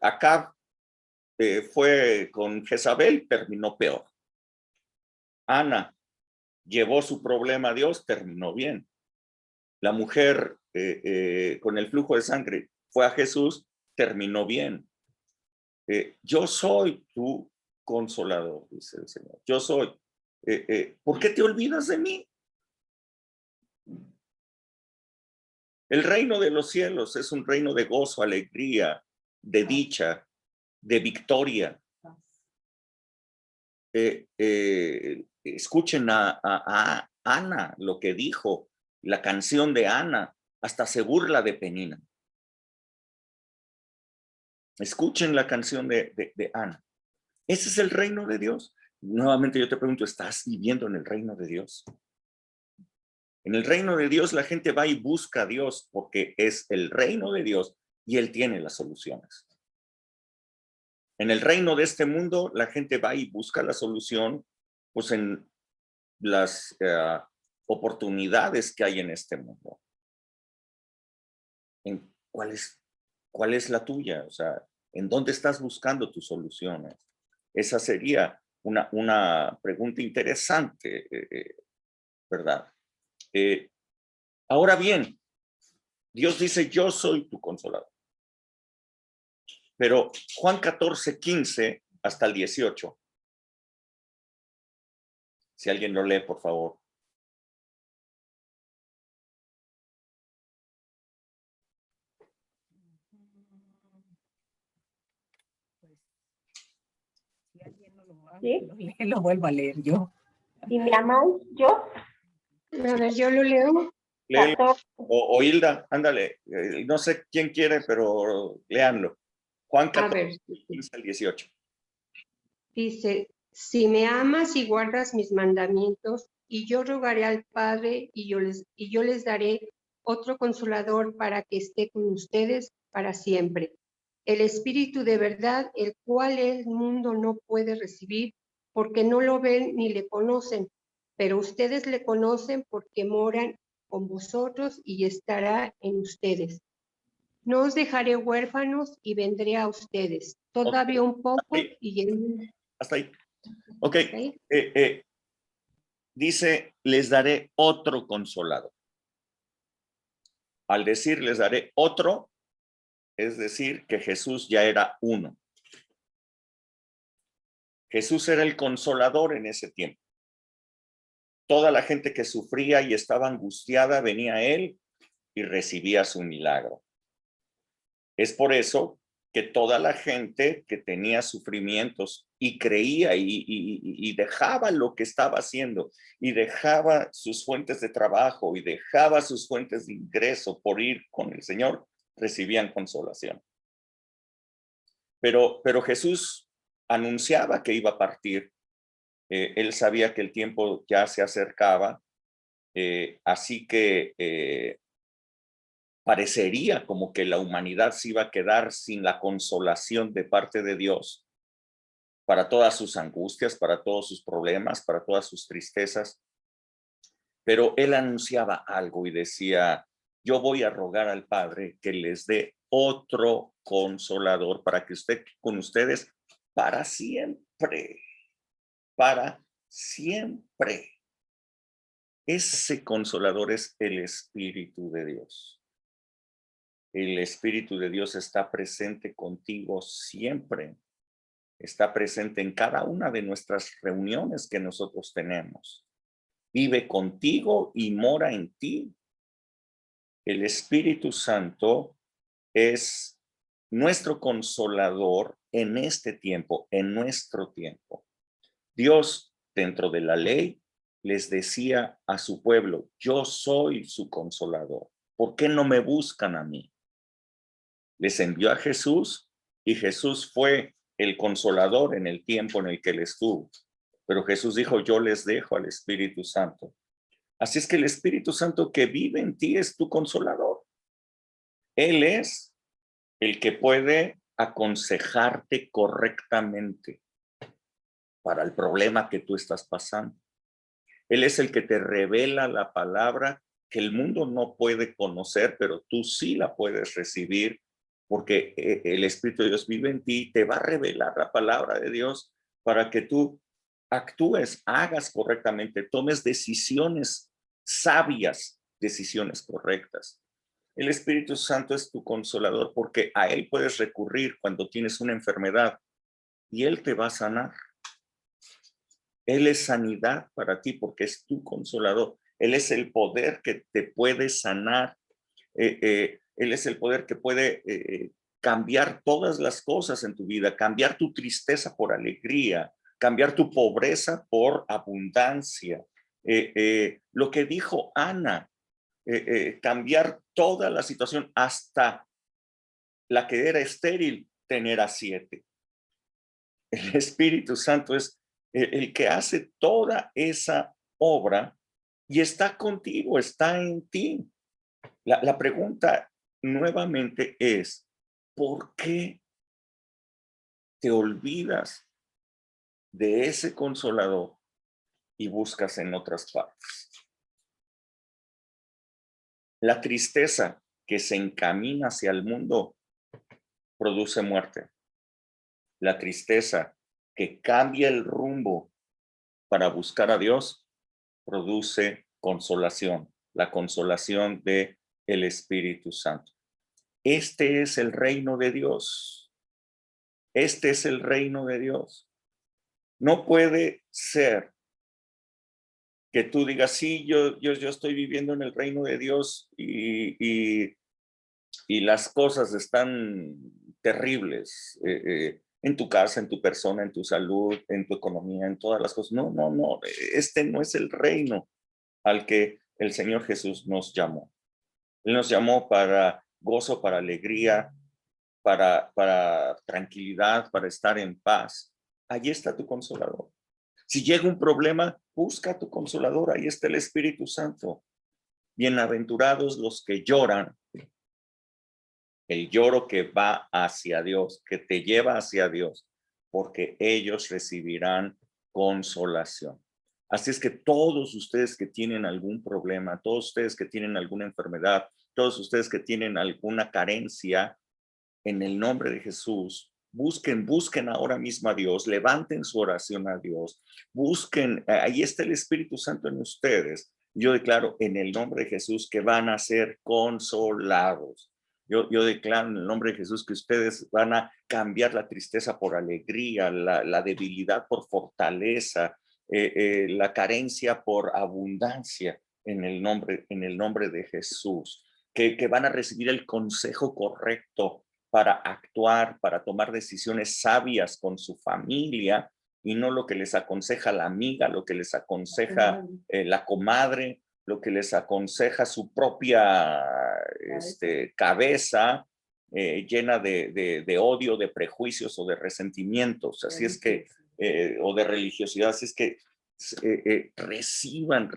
Acab fue con Jezabel, terminó peor. Ana llevó su problema a Dios, terminó bien. La mujer con el flujo de sangre fue a Jesús, terminó bien. Yo soy tu consolador, dice el Señor. Yo soy. ¿Por qué te olvidas de mí? El reino de los cielos es un reino de gozo, alegría, de dicha, de victoria. Escuchen a Ana, lo que dijo, la canción de Ana, hasta se burla de Penina. Escuchen la canción de Ana. Ese es el reino de Dios. Nuevamente yo te pregunto, ¿estás viviendo en el reino de Dios? En el reino de Dios la gente va y busca a Dios porque es el reino de Dios y Él tiene las soluciones. En el reino de este mundo la gente va y busca la solución pues en las oportunidades que hay en este mundo. ¿Cuál es la tuya? O sea, ¿en dónde estás buscando tus soluciones? Esa sería una pregunta interesante, ¿verdad? Ahora bien, Dios dice, yo soy tu consolador. Pero Juan 14:15 hasta el 18. Si alguien lo lee, por favor. ¿Sí? Lo vuelvo a leer yo. Si me amáis, yo. A ver, yo lo leo. Léelo. O Hilda, ándale. No sé quién quiere, pero léanlo. Juan 14:15 al 18. Dice, si me amas y guardas mis mandamientos, y yo rogaré al Padre, y yo les daré otro consolador para que esté con ustedes para siempre. El Espíritu de verdad, el cual el mundo no puede recibir, porque no lo ven ni le conocen, pero ustedes le conocen porque moran con vosotros y estará en ustedes. No os dejaré huérfanos y vendré a ustedes. Todavía un poco y hasta ahí. Ok. Dice, les daré otro consolador. Al decir les daré otro, es decir, que Jesús ya era uno. Jesús era el consolador en ese tiempo. Toda la gente que sufría y estaba angustiada venía a él y recibía su milagro. Es por eso que toda la gente que tenía sufrimientos y creía y dejaba lo que estaba haciendo y dejaba sus fuentes de trabajo y dejaba sus fuentes de ingreso por ir con el Señor, recibían consolación. Pero Jesús anunciaba que iba a partir. Él sabía que el tiempo ya se acercaba, así que parecería como que la humanidad se iba a quedar sin la consolación de parte de Dios para todas sus angustias, para todos sus problemas, para todas sus tristezas. Pero él anunciaba algo y decía, yo voy a rogar al Padre que les dé otro consolador para que esté con ustedes para siempre. Para siempre. Ese consolador es el Espíritu de Dios. El Espíritu de Dios está presente contigo siempre. Está presente en cada una de nuestras reuniones que nosotros tenemos. Vive contigo y mora en ti. El Espíritu Santo es nuestro consolador en este tiempo, en nuestro tiempo. Dios, dentro de la ley, les decía a su pueblo, yo soy su consolador. ¿Por qué no me buscan a mí? Les envió a Jesús y Jesús fue el consolador en el tiempo en el que él estuvo. Pero Jesús dijo, yo les dejo al Espíritu Santo. Así es que el Espíritu Santo que vive en ti es tu consolador. Él es el que puede aconsejarte correctamente para el problema que tú estás pasando. Él es el que te revela la palabra que el mundo no puede conocer, pero tú sí la puedes recibir porque el Espíritu de Dios vive en ti y te va a revelar la palabra de Dios para que tú actúes, hagas correctamente, tomes decisiones sabias, decisiones correctas. El Espíritu Santo es tu consolador porque a él puedes recurrir cuando tienes una enfermedad y él te va a sanar. Él es sanidad para ti porque es tu consolador. Él es el poder que te puede sanar. Él es el poder que puede cambiar todas las cosas en tu vida, cambiar tu tristeza por alegría, cambiar tu pobreza por abundancia. Lo que dijo Ana, cambiar toda la situación hasta la que era estéril, tener a 7. El Espíritu Santo es el que hace toda esa obra y está contigo, está en ti. La pregunta nuevamente es, ¿por qué te olvidas de ese consolador y buscas en otras partes? La tristeza que se encamina hacia el mundo produce muerte. La tristeza que cambia el rumbo para buscar a Dios produce consolación, la consolación de el Espíritu Santo. Este es el reino de Dios. Este es el reino de Dios. No puede ser que tú digas, sí, yo estoy viviendo en el reino de Dios y las cosas están terribles en tu casa, en tu persona, en tu salud, en tu economía, en todas las cosas. No. Este no es el reino al que el Señor Jesús nos llamó. Él nos llamó para gozo, para alegría, para tranquilidad, para estar en paz. Allí está tu consolador. Si llega un problema, busca a tu consolador. Ahí está el Espíritu Santo. Bienaventurados los que lloran. El lloro que va hacia Dios, que te lleva hacia Dios, porque ellos recibirán consolación. Así es que todos ustedes que tienen algún problema, todos ustedes que tienen alguna enfermedad, todos ustedes que tienen alguna carencia, en el nombre de Jesús, busquen ahora mismo a Dios, levanten su oración a Dios, busquen, ahí está el Espíritu Santo en ustedes, Yo declaro en el nombre de Jesús que van a ser consolados. Yo declaro en el nombre de Jesús que ustedes van a cambiar la tristeza por alegría, la debilidad por fortaleza, la carencia por abundancia en el nombre de Jesús. Que van a recibir el consejo correcto para actuar, para tomar decisiones sabias con su familia y no lo que les aconseja la amiga, lo que les aconseja la comadre, lo que les aconseja su propia cabeza llena de odio, de prejuicios o de resentimientos. Así es que, o de religiosidad. Así es que reciban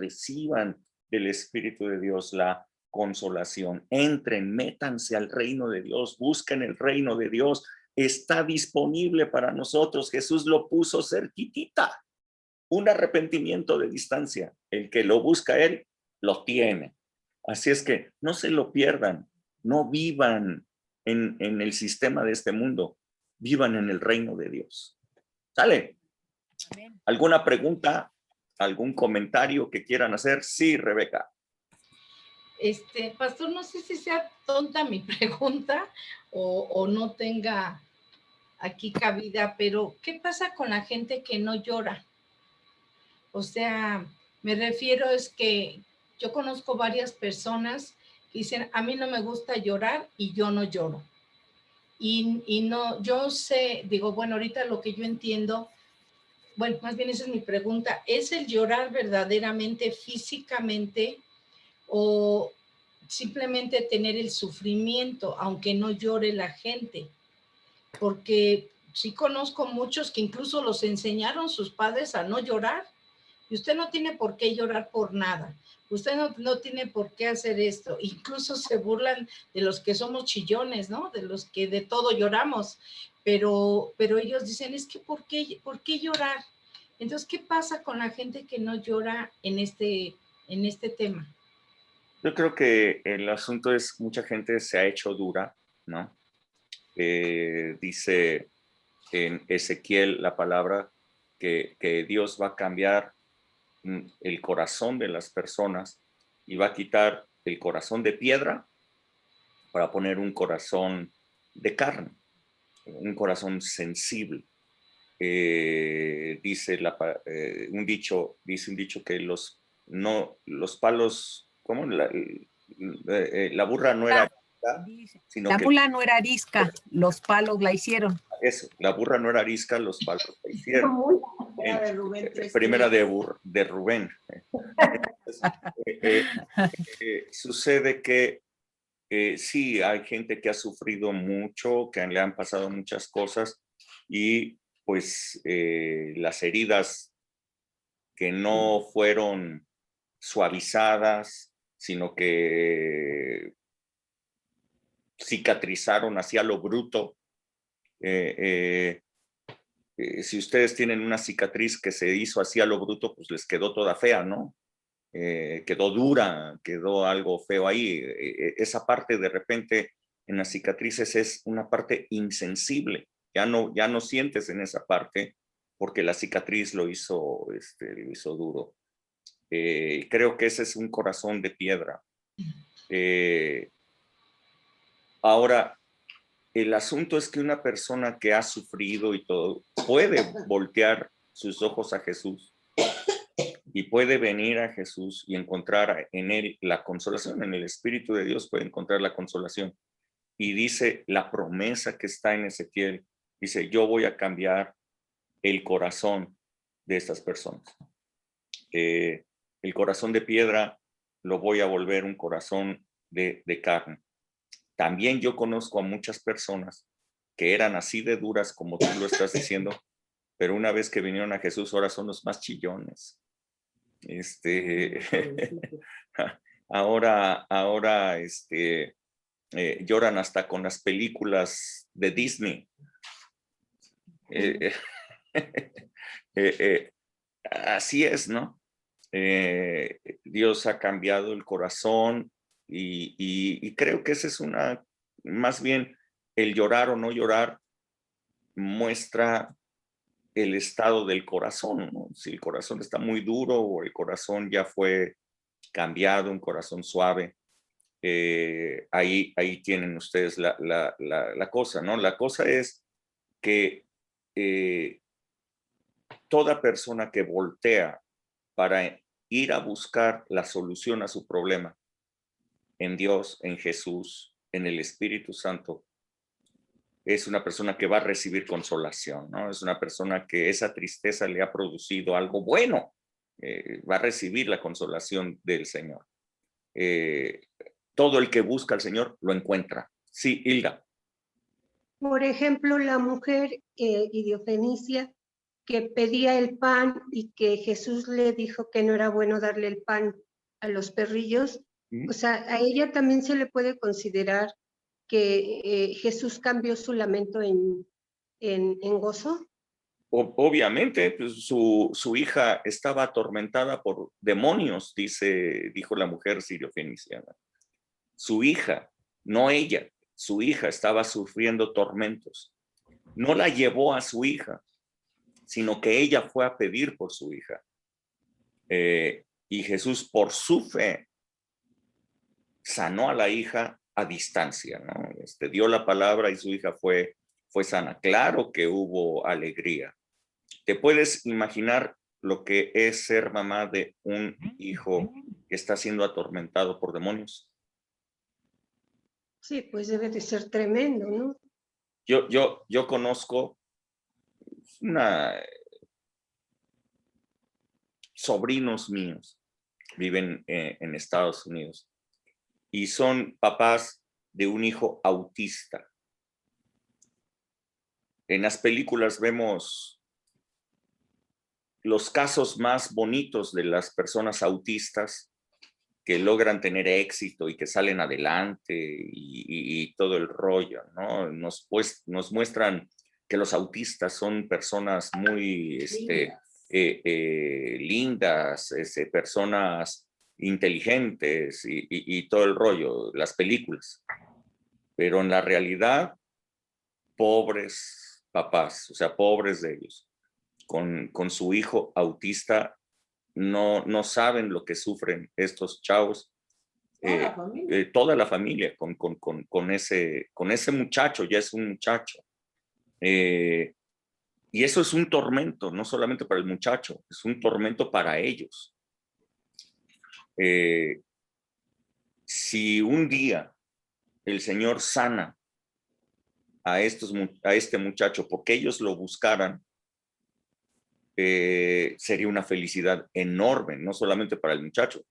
del Espíritu de Dios la consolación. Entren, métanse al reino de Dios, busquen el reino de Dios. Está disponible para nosotros. Jesús lo puso cerquitita. Un arrepentimiento de distancia. El que lo busca él, lo tiene. Así es que no se lo pierdan. No vivan en el sistema de este mundo. Vivan en el reino de Dios. ¿Sale? ¿Alguna pregunta? ¿Algún comentario que quieran hacer? Sí, Rebeca. Pastor, no sé si sea tonta mi pregunta o no tenga aquí cabida, pero ¿qué pasa con la gente que no llora? O sea, me refiero es que yo conozco varias personas que dicen, a mí no me gusta llorar y yo no lloro. Y no, yo sé, digo, bueno, ahorita lo que yo entiendo, bueno, más bien esa es mi pregunta, ¿es el llorar verdaderamente físicamente o simplemente tener el sufrimiento, aunque no llore la gente? Porque sí conozco muchos que incluso los enseñaron sus padres a no llorar. Y usted no tiene por qué llorar por nada. Usted no tiene por qué hacer esto. Incluso se burlan de los que somos chillones, ¿no? De los que de todo lloramos. Pero ellos dicen, es que ¿por qué llorar? Entonces, ¿qué pasa con la gente que no llora en este tema? Yo creo que el asunto es, mucha gente se ha hecho dura, ¿no? Dice en Ezequiel la palabra que Dios va a cambiar el corazón de las personas y va a quitar el corazón de piedra para poner un corazón de carne, un corazón sensible. Dice un dicho que los palos, ¿cómo? La burra no era arisca, sino La que mula no era arisca, los palos la hicieron. eso, la burra no era arisca, los palos la hicieron. Era de Rubén 3:3. Primera de Rubén. Sucede que sí, hay gente que ha sufrido mucho, que le han pasado muchas cosas y pues las heridas que no fueron suavizadas, sino que cicatrizaron hacia lo bruto. Si ustedes tienen una cicatriz que se hizo hacia lo bruto, pues les quedó toda fea, ¿no? Quedó dura, quedó algo feo ahí. Esa parte de repente en las cicatrices es una parte insensible. Ya no sientes en esa parte porque la cicatriz lo hizo duro. Creo que ese es un corazón de piedra. Ahora, el asunto es que una persona que ha sufrido y todo puede voltear sus ojos a Jesús y puede venir a Jesús y encontrar en él la consolación. En el Espíritu de Dios puede encontrar la consolación. Y dice la promesa que está en Ezequiel, dice, yo voy a cambiar el corazón de estas personas. El corazón de piedra lo voy a volver un corazón de carne. También yo conozco a muchas personas que eran así de duras como tú lo estás diciendo, pero una vez que vinieron a Jesús ahora son los más chillones. Ahora lloran hasta con las películas de Disney. Así es, ¿no? Dios ha cambiado el corazón y creo que esa es más bien el llorar o no llorar muestra el estado del corazón, ¿no? Si el corazón está muy duro o el corazón ya fue cambiado, un corazón suave. Ahí tienen ustedes la cosa, ¿no? La cosa es que toda persona que voltea para ir a buscar la solución a su problema en Dios, en Jesús, en el Espíritu Santo, es una persona que va a recibir consolación, ¿no? Es una persona que esa tristeza le ha producido algo bueno. Va a recibir la consolación del Señor. Todo el que busca al Señor lo encuentra. Sí, Hilda. Por ejemplo, la mujer idiofenicia que pedía el pan y que Jesús le dijo que no era bueno darle el pan a los perrillos, o sea, a ella también se le puede considerar que Jesús cambió su lamento en gozo. Obviamente, pues, su hija estaba atormentada por demonios, dijo la mujer siriofeniciana. Su hija, no ella, su hija estaba sufriendo tormentos. No la llevó a su hija, sino que ella fue a pedir por su hija. Y Jesús, por su fe, sanó a la hija a distancia, ¿no? Dio la palabra y su hija fue sana. Claro que hubo alegría. ¿Te puedes imaginar lo que es ser mamá de un hijo que está siendo atormentado por demonios? Sí, pues debe de ser tremendo, ¿no? Yo conozco sobrinos míos, viven en Estados Unidos, y son papás de un hijo autista. En las películas vemos los casos más bonitos de las personas autistas que logran tener éxito y que salen adelante y todo el rollo, ¿no? Nos muestran que los autistas son personas muy lindas, personas inteligentes y todo el rollo, las películas. Pero en la realidad, pobres papás, o sea, pobres de ellos, con su hijo autista, no saben lo que sufren estos chavos. Toda la familia con ese muchacho, ya es un muchacho. Y eso es un tormento, no solamente para el muchacho, es un tormento para ellos. Si un día el Señor sana a este muchacho porque ellos lo buscaran, sería una felicidad enorme, no solamente para el muchacho,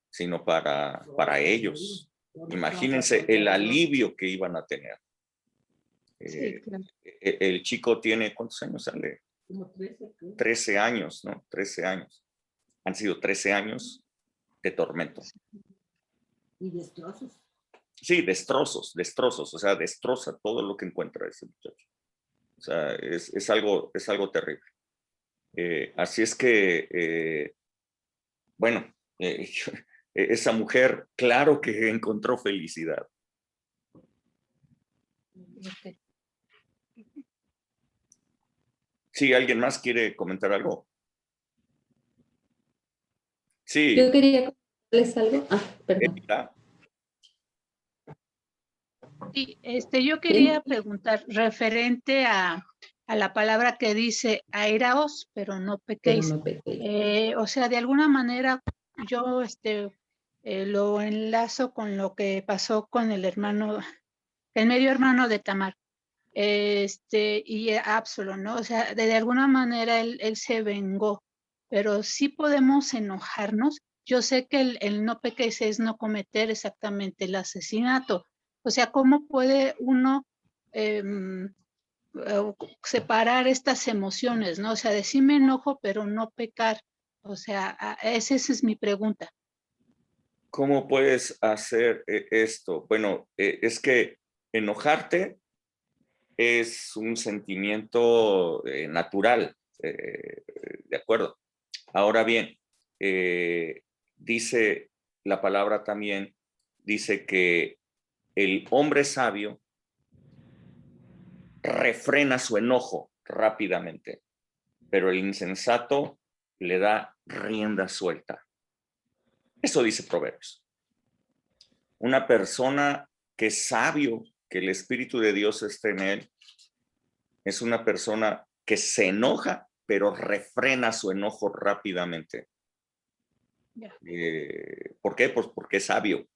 sino para ellos. Imagínense el alivio que iban a tener. Sí, claro. El chico tiene, ¿cuántos años sale? 13 años, ¿no? 13 años. Han sido 13 años de tormento. Y destrozos. Sí, destrozos. O sea, destroza todo lo que encuentra ese muchacho. O sea, es algo terrible. Así es que, bueno, esa mujer, claro que encontró felicidad. Okay. Sí, ¿alguien más quiere comentar algo? Sí. Yo quería comentarles algo. Perdón. Sí, yo quería preguntar referente a la palabra que dice airaos, pero no pequéis. O sea, de alguna manera yo lo enlazo con lo que pasó con el medio hermano de Tamar, y Absalón, ¿no? O sea, de alguna manera él se vengó, pero sí podemos enojarnos. Yo sé que el no pequéis es no cometer exactamente el asesinato. O sea, ¿cómo puede uno separar estas emociones, ¿no? O sea, decir me enojo, pero no pecar. O sea, esa es mi pregunta. ¿Cómo puedes hacer esto? Bueno, es que enojarte es un sentimiento natural, ¿de acuerdo? Ahora bien, dice la palabra también, dice que el hombre sabio refrena su enojo rápidamente, pero el insensato le da rienda suelta. Eso dice Proverbios. Una persona que es sabio, que el Espíritu de Dios esté en él, es una persona que se enoja, pero refrena su enojo rápidamente. ¿Por qué? Pues porque es sabio.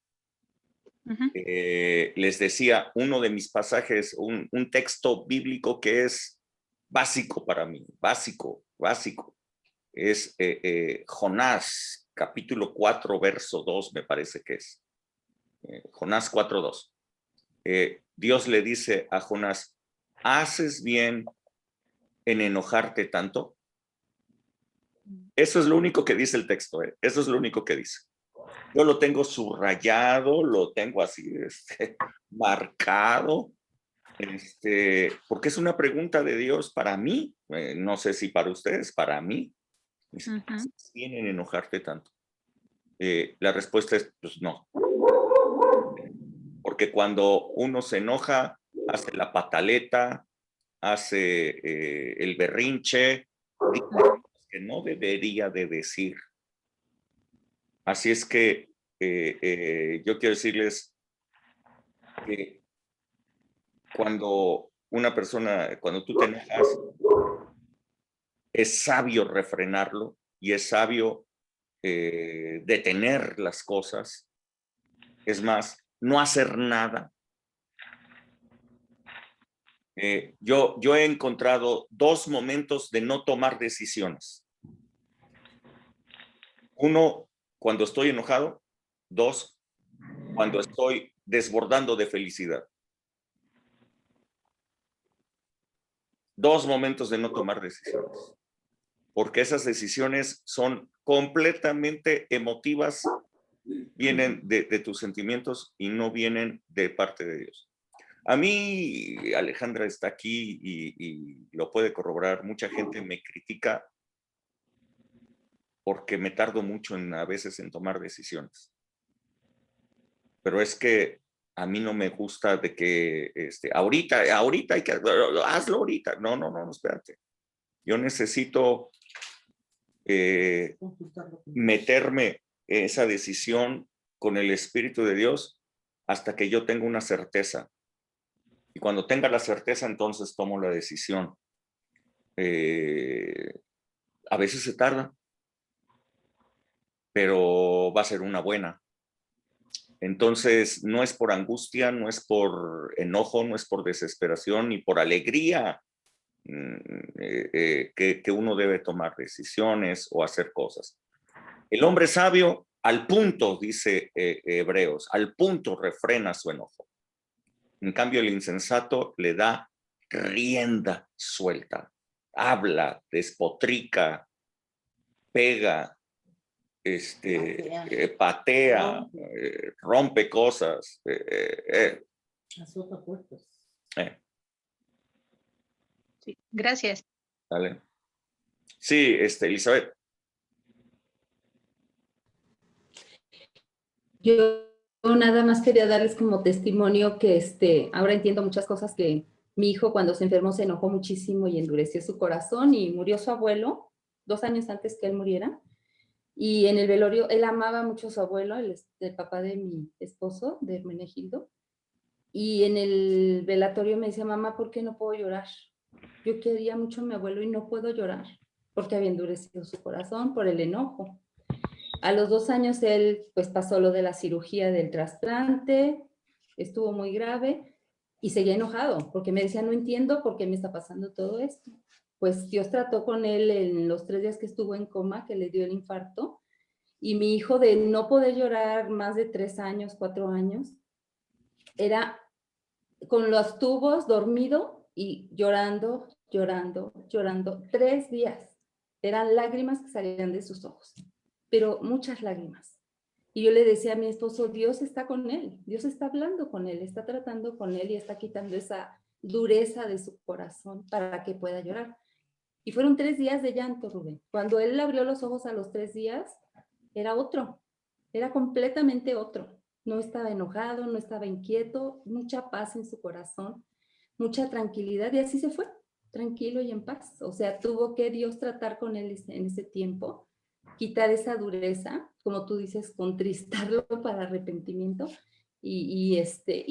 Les decía, uno de mis pasajes, un texto bíblico que es básico para mí, básico, es Jonás, capítulo 4, verso 2, me parece que es. Jonás 4:2. Dios le dice a Jonás, ¿haces bien en enojarte tanto? Eso es lo único que dice el texto, eso es lo único que dice. Yo lo tengo subrayado, lo tengo así marcado, porque es una pregunta de Dios para mí, no sé si para ustedes, para mí. ¿Haces bien en enojarte tanto? La respuesta es, pues no. Porque cuando uno se enoja, hace la pataleta, hace el berrinche, dice cosas que no debería de decir. Así es que yo quiero decirles que cuando tú te enojas, es sabio refrenarlo y es sabio detener las cosas. Es más, no hacer nada. Yo he encontrado 2 momentos de no tomar decisiones. 1, cuando estoy enojado. 2, cuando estoy desbordando de felicidad. 2 momentos de no tomar decisiones. Porque esas decisiones son completamente emotivas, vienen de tus sentimientos y no vienen de parte de Dios. A mí, Alejandra está aquí y lo puede corroborar, mucha gente me critica porque me tardo mucho a veces en tomar decisiones. Pero es que a mí no me gusta de que ahorita hay que hazlo ahorita. No, espérate. Yo necesito meterme en esa decisión con el Espíritu de Dios hasta que yo tenga una certeza. Y cuando tenga la certeza, entonces tomo la decisión. A veces se tarda, pero va a ser una buena. Entonces, no es por angustia, no es por enojo, no es por desesperación, ni por alegría que uno debe tomar decisiones o hacer cosas. El hombre sabio, al punto, dice Hebreos, al punto refrena su enojo. En cambio, el insensato le da rienda suelta, habla, despotrica, pega, patea, rompe cosas. Azota puertas. Sí, gracias. ¿Vale? Sí, Elizabeth. Yo nada más quería darles como testimonio que ahora entiendo muchas cosas que mi hijo cuando se enfermó se enojó muchísimo y endureció su corazón y murió su abuelo 2 años antes que él muriera. Y en el velorio, él amaba mucho a su abuelo, el papá de mi esposo, de Hermenegildo. Y en el velatorio me decía, mamá, ¿por qué no puedo llorar? Yo quería mucho a mi abuelo y no puedo llorar porque había endurecido su corazón por el enojo. A los 2 años él pues pasó lo de la cirugía del trasplante, estuvo muy grave y seguía enojado porque me decía, no entiendo por qué me está pasando todo esto. Pues Dios trató con él en los 3 días que estuvo en coma, que le dio el infarto, y mi hijo de no poder llorar más de 3 años, 4 años, era con los tubos dormido y llorando, 3 días. Eran lágrimas que salían de sus ojos, pero muchas lágrimas. Y yo le decía a mi esposo, Dios está con él, Dios está hablando con él, está tratando con él y está quitando esa dureza de su corazón para que pueda llorar. Y fueron 3 días de llanto, Rubén. Cuando él abrió los ojos a los 3 días, era otro, era completamente otro. No estaba enojado, no estaba inquieto, mucha paz en su corazón, mucha tranquilidad y así se fue, tranquilo y en paz. O sea, tuvo que Dios tratar con él en ese tiempo quitar esa dureza, como tú dices, contristarlo para arrepentimiento, y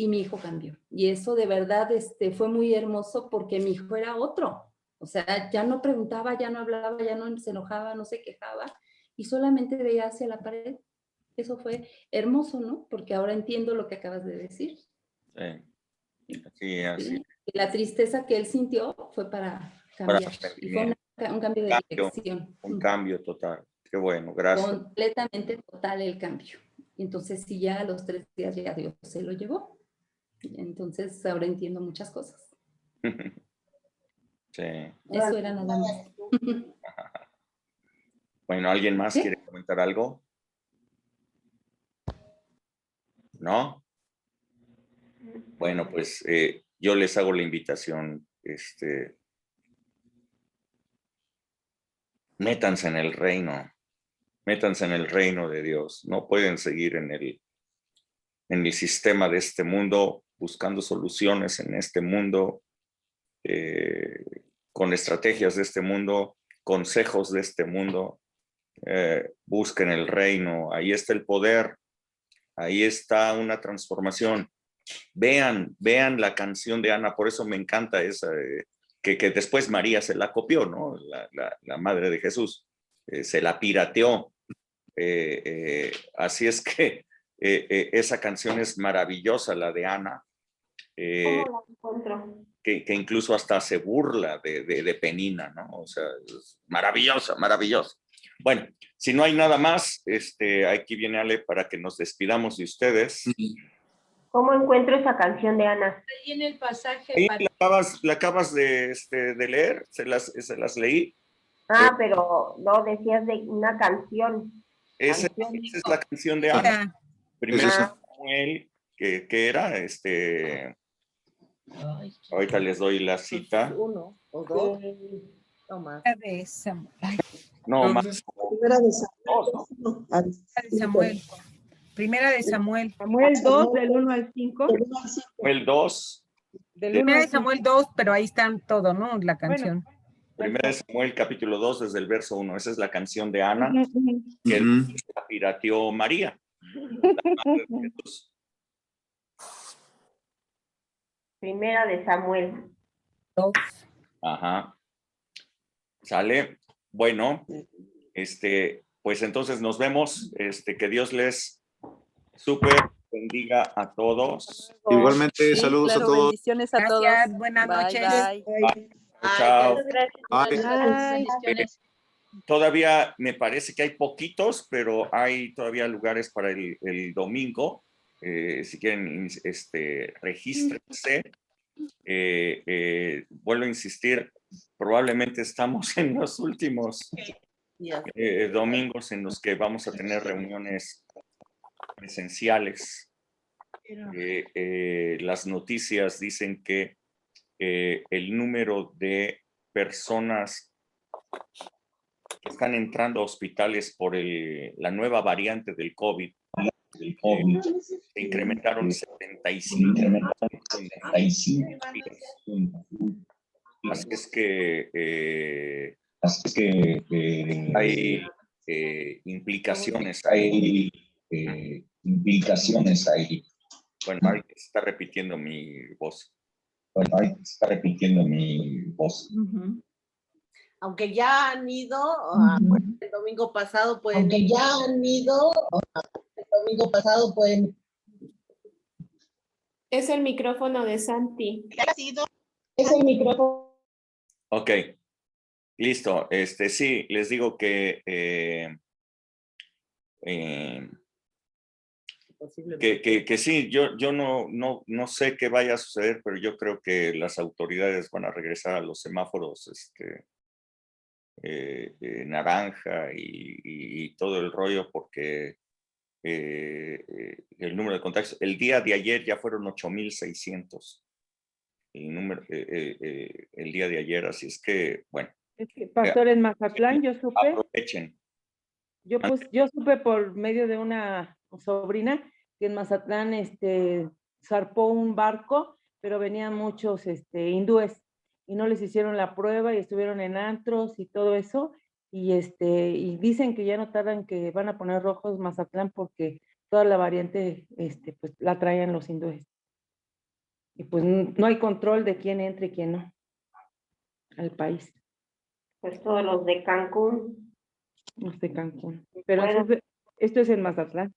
mi hijo cambió. Y eso de verdad fue muy hermoso porque mi hijo era otro. O sea, ya no preguntaba, ya no hablaba, ya no se enojaba, no se quejaba, y solamente veía hacia la pared. Eso fue hermoso, ¿no? Porque ahora entiendo lo que acabas de decir. Sí, así. ¿Sí? La tristeza que él sintió fue para cambiar. Y fue un cambio de dirección. Un cambio total. Qué bueno, gracias. Completamente total el cambio. Entonces, sí, ya a los 3 días ya Dios se lo llevó. Entonces, ahora entiendo muchas cosas. Sí. Eso era nada más. Bueno, ¿alguien más quiere comentar algo? ¿No? Bueno, pues yo les hago la invitación. Métanse en el reino. Métanse en el reino de Dios. No pueden seguir en el sistema de este mundo, buscando soluciones en este mundo, con estrategias de este mundo, consejos de este mundo. Busquen el reino. Ahí está el poder. Ahí está una transformación. Vean la canción de Ana. Por eso me encanta esa, que después María se la copió, ¿no? La madre de Jesús. Se la pirateó. Así es que esa canción es maravillosa, la de Ana. ¿Cómo la encuentro? Que incluso hasta se burla de Penina, ¿no? O sea, es maravillosa, maravillosa. Bueno, si no hay nada más, aquí viene Ale para que nos despidamos de ustedes. ¿Cómo encuentro esa canción de Ana? Ahí en el pasaje. Ahí la acabas de leer, se las leí. Ah, pero no, decías de una canción. Esa es la canción de Ana. Primero Samuel, que era, ahorita les doy la cita. 1 o 2. No más. No, más. Primera de Samuel. Primera de Samuel. Samuel 2, del 1 al 5. Samuel 2. Primera de Samuel 2, pero ahí están todo, ¿no? La canción. Primera de Samuel, capítulo 2, desde el verso 1. Esa es la canción de Ana, que la pirateó María, la madre de Jesús. Primera de Samuel. Ajá. ¿Sale? Bueno, pues entonces nos vemos. Que Dios les súper bendiga a todos. Igualmente, saludos a todos. Bendiciones a todos. Buenas noches. Bye. Chao. Bendiciones. Todavía me parece que hay poquitos, pero hay todavía lugares para el domingo. Si quieren, regístrense. Vuelvo a insistir, probablemente estamos en los últimos domingos en los que vamos a tener reuniones presenciales. Las noticias dicen que el número de personas que están entrando a hospitales por la nueva variante del COVID se incrementaron 75. Así es que hay implicaciones ahí. Bueno, ahí se está repitiendo mi voz. Aunque ya han ido, el domingo pasado pueden. Es el micrófono de Santi. Ok, listo. Sí, les digo que sí, yo no sé qué vaya a suceder, pero yo creo que las autoridades van a regresar a los semáforos naranja y todo el rollo, porque el número de contagios, el día de ayer ya fueron 8,600 el día de ayer, así es que, bueno. Es que, pastor, en Mazatlán yo supe. Aprovechen. Yo supe por medio de una sobrina que en Mazatlán zarpó un barco, pero venían muchos hindúes y no les hicieron la prueba y estuvieron en antros y todo eso, y dicen que ya no tardan, que van a poner rojos Mazatlán porque toda la variante pues la traen los hindúes. Y pues no hay control de quién entre y quién no al país. Pues todos los de Cancún. Los de Cancún. Pero Bueno. esto es en Mazatlán.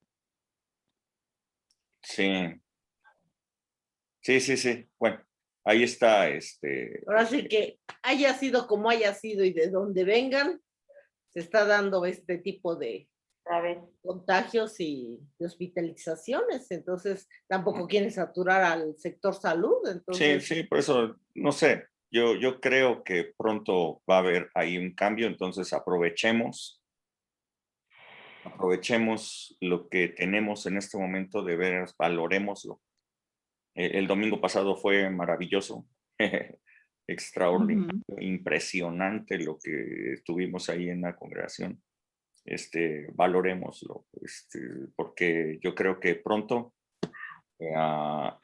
Sí. Sí. Bueno, ahí está Ahora sí que haya sido como haya sido y de donde vengan, se está dando este tipo de contagios y de hospitalizaciones. Entonces, tampoco quieren saturar al sector salud. Entonces, Sí, por eso, no sé, yo creo que pronto va a haber ahí un cambio, entonces aprovechemos lo que tenemos en este momento, de veras, valorémoslo. El domingo pasado fue maravilloso, extraordinario, impresionante lo que tuvimos ahí en la congregación. Valorémoslo, porque yo creo que pronto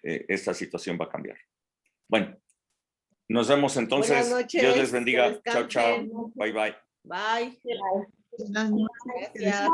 esta situación va a cambiar. Bueno, nos vemos entonces. buenas noches. Dios les bendiga. Que Chao, chao. descansen. Bye, bye. Bye. Buenas noches. Gracias.